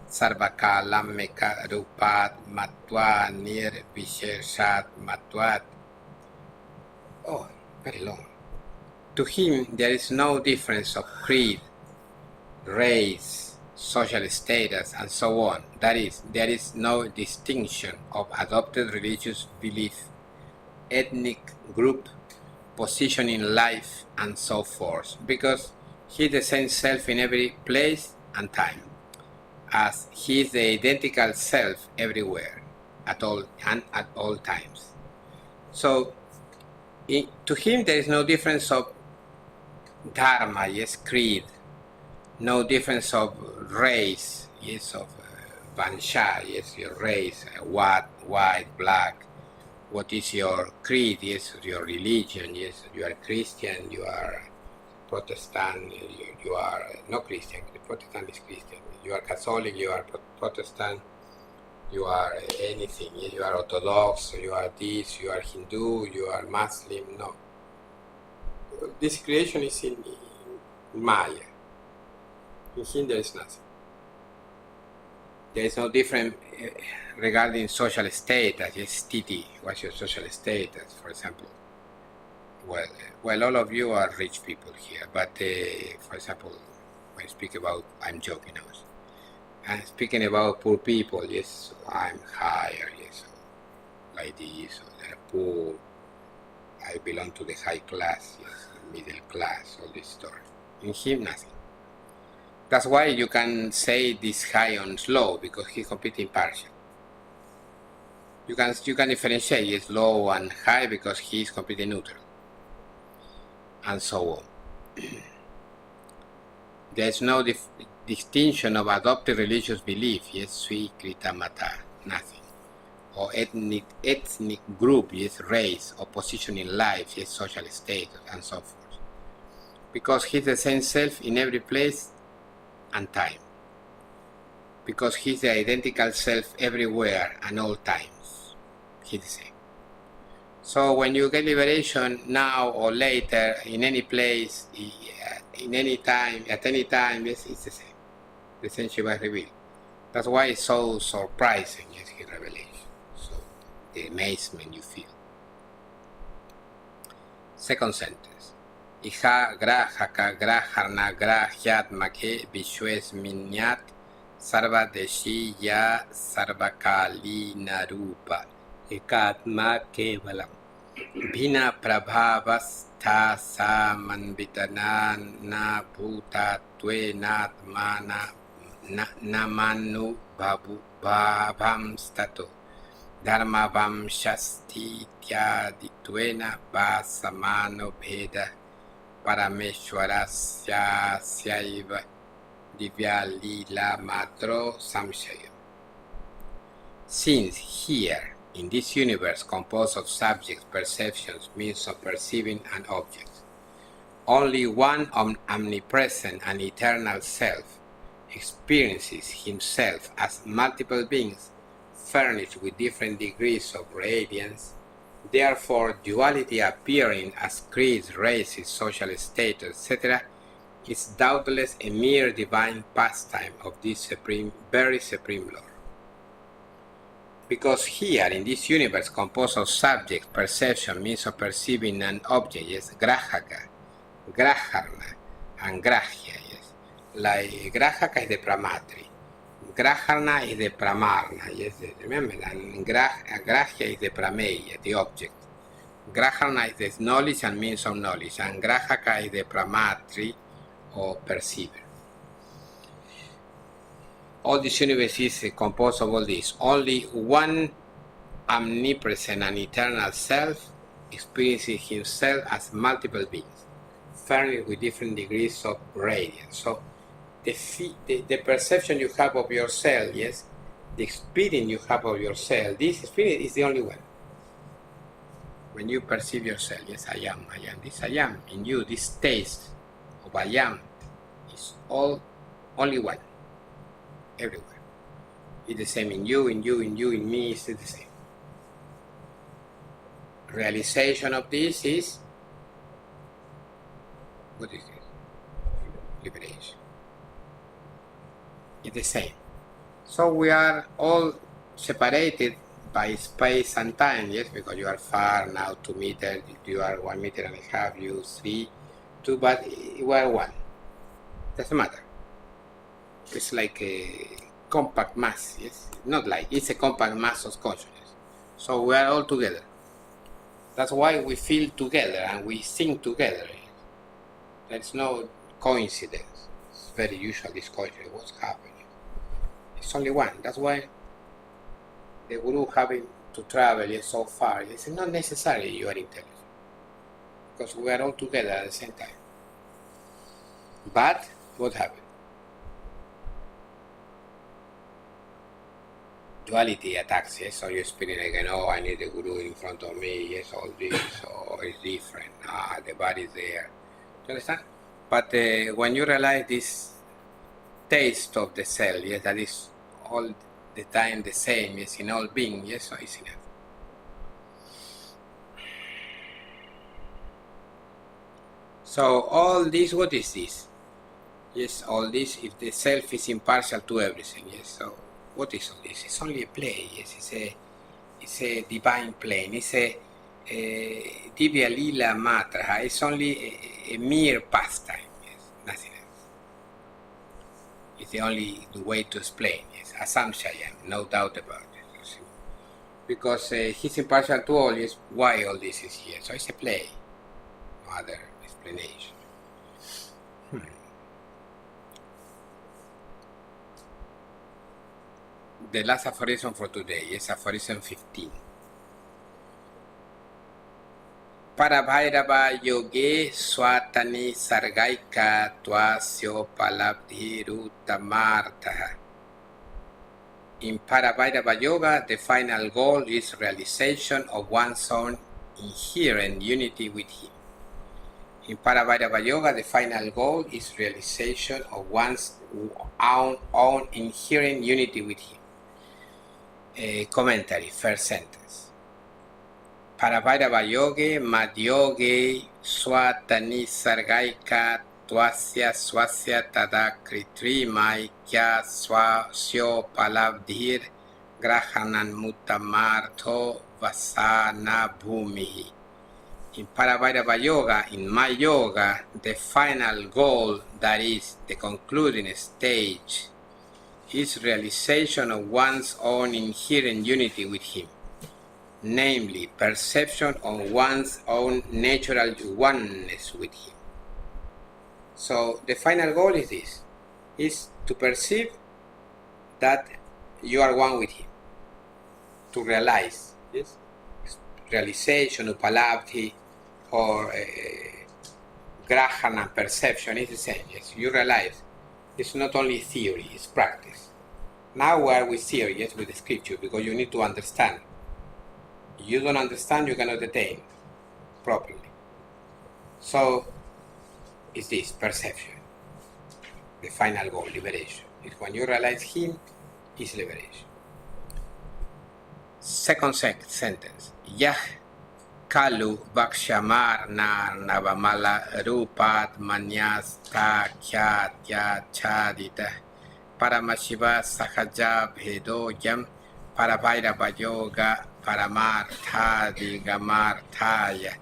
sarvakalam mekarupat matva nirvisheshat matvat. Oh, very long. To him there is no difference of creed, race, social status, and so on. That is, there is no distinction of adopted religious belief, ethnic group, position in life, and so forth, because he is the same self in every place and time, as he is the identical self everywhere, at all times. So, to him there is no difference of dharma, yes, creed, no difference of race, yes, of vansha, yes, your race, white, black. What is your creed? Yes, your religion. Yes, you are Christian, you are Protestant, you are not Christian. Protestant is Christian. You are Catholic, you are Protestant, you are anything. Yes, you are Orthodox, you are this, you are Hindu, you are Muslim. No. This creation is in Maya. In him there is nothing. There is no difference regarding social status. Yes, Titi, what's your social status, for example? Well, all of you are rich people here, but for example, when I speak about, I'm joking now. I'm speaking about poor people, yes, so I'm higher, yes, so like this, so they're poor. I belong to the high class, yes, middle class, all this story. In him, nothing. That's why you can say this high and low, because he's completely impartial. You can differentiate, yes, low and high, because he is completely neutral, and so on. There is no distinction of adopted religious belief, yes, svikrita mata, nothing. or ethnic group, yes, race, or position in life, yes, social status, and so forth. Because he's the same self in every place and time. Because he's the identical self everywhere and all times. He's the same. So when you get liberation now or later, in any place, in any time, at any time, yes, it's the same. The same Shiva revealed. That's why it's so surprising, yes, his revelation. So the amazement you feel. Second sentence. Iha grahaka graharna grahyatmake vishwes minyat sarva deshi ya sarvakali narupa ekatma kevalam bhina prabhavastha samanvitana na bhuta tvenatmana namanu bhavam stato dharmavam shasti tyaditvena vasamano bheda parameshwarasya śaiva divya lila matro samshaya. Since here, in this universe composed of subjects, perceptions, means of perceiving, and objects, only one omnipresent and eternal self experiences himself as multiple beings furnished with different degrees of radiance. Therefore, duality appearing as creeds, races, social status, etc., is doubtless a mere divine pastime of this very supreme Lord. Because here, in this universe composed of subjects, perception, means of perceiving, and objects, yes, grahaka, graharna, and grahya, yes. Like grahaka is the pramatri, graharna is the pramarna, yes, remember, and grahya is the prameya, the object. Graharna is the knowledge and means of knowledge, and grahaka is the pramatri, or perceiver. All this universe is composed of all this. Only one omnipresent and eternal self experiences himself as multiple beings, furnished with different degrees of radiance. So the perception you have of yourself, yes, the experience you have of yourself, this experience is the only one. When you perceive yourself, yes, I am, this I am, in you, this taste of I am is only one, everywhere. It's the same in you, in me, it's the same. Realization of this is, what is this? Liberation. It's the same. So we are all separated by space and time, yes, because you are far now, 2 meters, you are 1.5 meters, you 3, 2, but you are one. Doesn't matter. It's like a compact mass, yes? Not like, it's a compact mass of consciousness. So we are all together. That's why we feel together and we think together. There's no coincidence. It's very usual, this coincidence, what's happening. It's only one. That's why the Guru having to travel so far, it's not necessary you are intelligent. Because we are all together at the same time. But what happened? Duality attacks, yes, so you experience again, oh, I need the Guru in front of me, yes, all this, oh, it's different, the body is there. Do you understand? But when you realize this taste of the self, yes, that is all the time the same, yes, in all being, yes, so it's enough. So all this, what is this? Yes, all this, if the self is impartial to everything, yes, so what is all this? It's only a play, yes, it's a divine plane, it's a divya lila matra, it's only a mere pastime, yes, nothing else. It's the only way to explain, yes, asamshaya, no doubt about it. Because he's impartial to all, yes, why all this is here? So it's a play, no other explanation. The last aphorism for today is aphorism 15. Parabhairavayoge swatani sargaika tvasyo palabdhiruttamartha In Parabhairavayoga, the final goal is realization of one's own inherent unity with him. In Parabhairavayoga, the final goal is realization of one's own inherent unity with him. Commentary, first sentence. Parabhairavayoge madyoge swatani sargaika twasya swasya tada kritrimai kya swasyo palabdhir grahanan mutamartho vasana bhumihi. In Parabhairavayoga, in my yoga, the final goal, that is, the concluding stage, is realization of one's own inherent unity with him, namely perception of one's own natural oneness with him. So the final goal is this, is to perceive that you are one with him, to realize, yes, realization, upalabdhi, or grahana, perception is the same. Yes, you realize it's not only theory, it's practice. Now we are with theory, yes, with the scripture, because you need to understand. You don't understand, you cannot attain properly. So it's this perception, the final goal, liberation. It's when you realize him, is liberation. Second sentence. Yah kalu vakshamar na navamala rupat manyas ta kya chadita paramashiva sahaja bhedo yam parabhairavayoga paramarthadi gamarthaya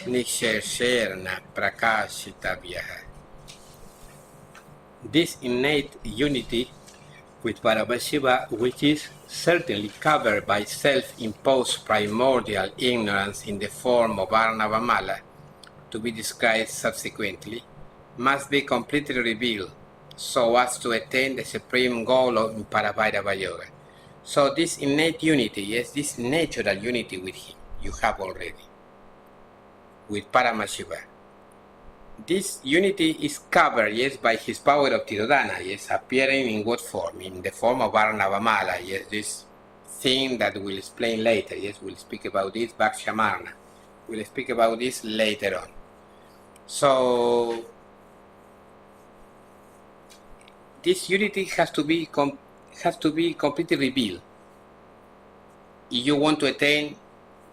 nikshesherna prakashitavyaha. This innate unity with Paramashiva, which is certainly covered by self-imposed primordial ignorance in the form of Varnavamala, to be described subsequently, must be completely revealed so as to attain the supreme goal of Parabhairavayoga. So this innate unity, yes, this natural unity with him, you have already, with Paramashiva. This unity is covered, yes, by his power of Tirodhana, yes, appearing in what form? In the form of Varnavamala, yes, this thing that we'll explain later, yes, we'll speak about this, Vakshamarna. We'll speak about this later on. So, this unity has to be completely revealed if you want to attain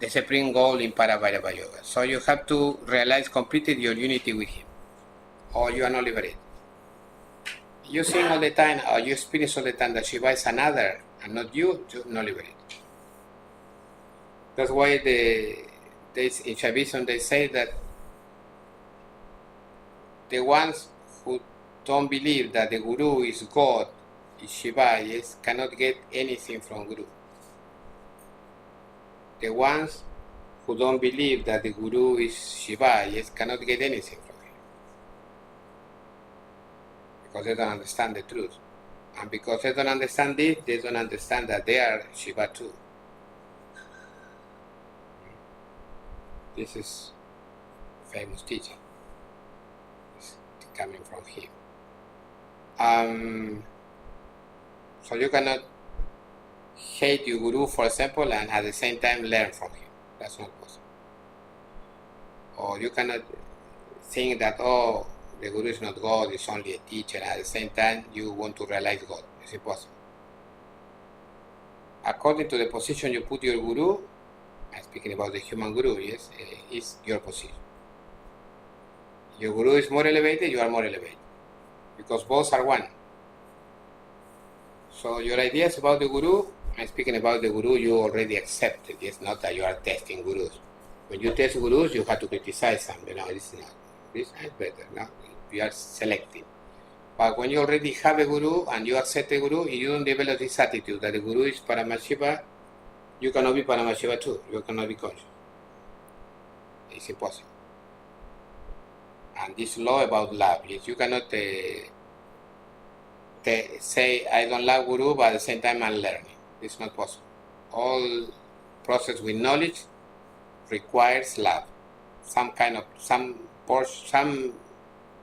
the supreme goal in Parabhairavayoga. So you have to realize completely your unity with him, or you are not liberated. You think all the time, or you experience all the time that Shiva is another and not you, you're not liberated. That's why in Shaivism they say that the ones who don't believe that the Guru is God, is Shiva, yes, cannot get anything from Guru. The ones who don't believe that the Guru is Shiva, yes, cannot get anything from him. Because they don't understand the truth. And because they don't understand this, they don't understand that they are Shiva too. This is famous teaching. It's coming from him. So you cannot hate your Guru, for example, and at the same time learn from him. That's not possible. Or you cannot think that, oh, the Guru is not God, it's only a teacher, and at the same time you want to realize God. It's impossible. According to the position you put your Guru, I'm speaking about the human Guru, yes, is your position. Your Guru is more elevated, you are more elevated. Because both are one. So your ideas about the Guru, I'm speaking about the Guru you already accepted. It's not that you are testing Gurus. When you test Gurus, you have to criticize them. You know, this is not. This is better. No? You are selecting. But when you already have a Guru and you accept a Guru, you don't develop this attitude that the Guru is Paramashiva, you cannot be Paramashiva too. You cannot be conscious. It's impossible. And this law about love, yes, you cannot say I don't love Guru, but at the same time I'm learning. It's not possible. All process with knowledge requires love, some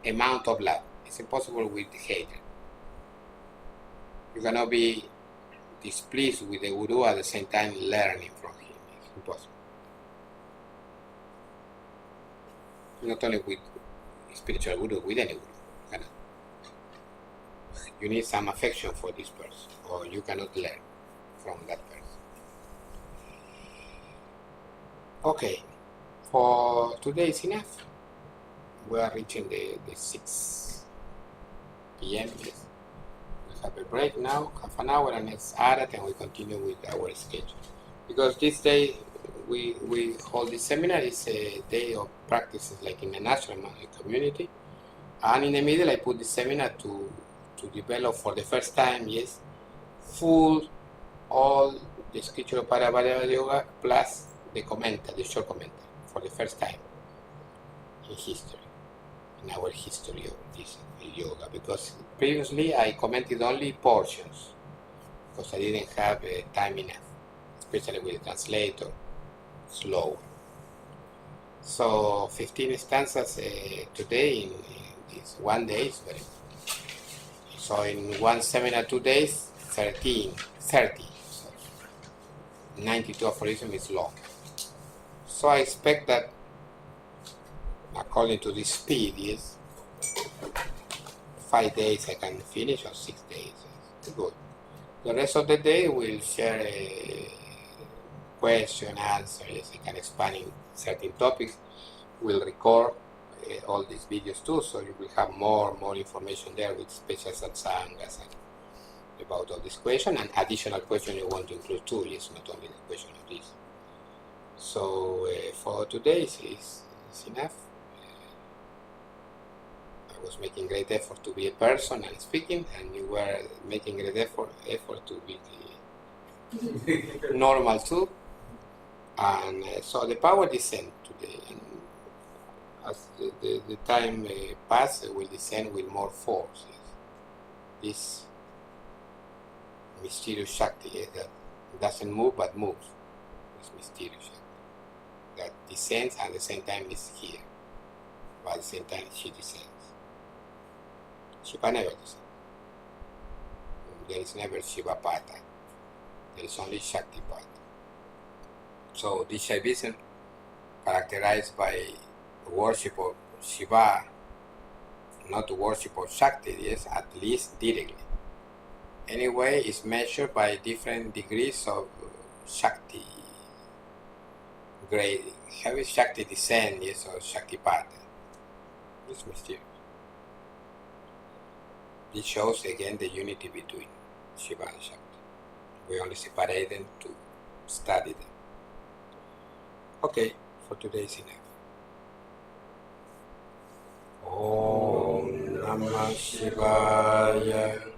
amount of love. It's impossible with hatred. You cannot be displeased with the guru at the same time learning from him. It's impossible. Not only with spiritual guru, with any guru. You need some affection for this person, or you cannot learn from that person. Okay, for today is enough. We are reaching the 6 p.m. Yes. We have a break now, half an hour, and next hour, and we continue with our schedule. Because this day we hold this seminar is a day of practices like in the natural community, and in the middle I put the seminar to develop for the first time, yes, full all the scripture of Parabhairavayoga plus the commentary, the short commentary, for the first time in history, in our history of this yoga, because previously I commented only portions, because I didn't have time enough, especially with the translator, slow. So 15 stanzas today in this one day is very good. So in one seminar 2 days, 30. 92 aphorism is long. So I expect that according to the speed, yes, 5 days I can finish, or 6 days. Yes. Good. The rest of the day we'll share a question, answer, yes, I can expand in certain topics. We'll record all these videos too, so you will have more information there with special satsaṅga-s about all this question and additional question you want to include too, yes, not only the question of this. So for today is enough. I was making great effort to be a person and speaking, and you were making great effort to be normal too. And so the power descend today, and as the time passes, it will descend with more force. Yes. This mysterious Shakti, yes, that doesn't move but moves. This mysterious Shakti that descends and at the same time is here, but at the same time she descends. Shiva never descends. There is never Shiva Pata. There is only Shakti Pata. So this Shaivism, characterized by worship of Shiva, not worship of Shakti, yes, at least directly. Anyway, is measured by different degrees of Shakti grading. How is Shakti descend, yes, or Shakti Pata? It's mysterious. This shows again the unity between Shiva and Shakti. We only separate them to study them. Okay, for today is enough. Om Namah Shivāya.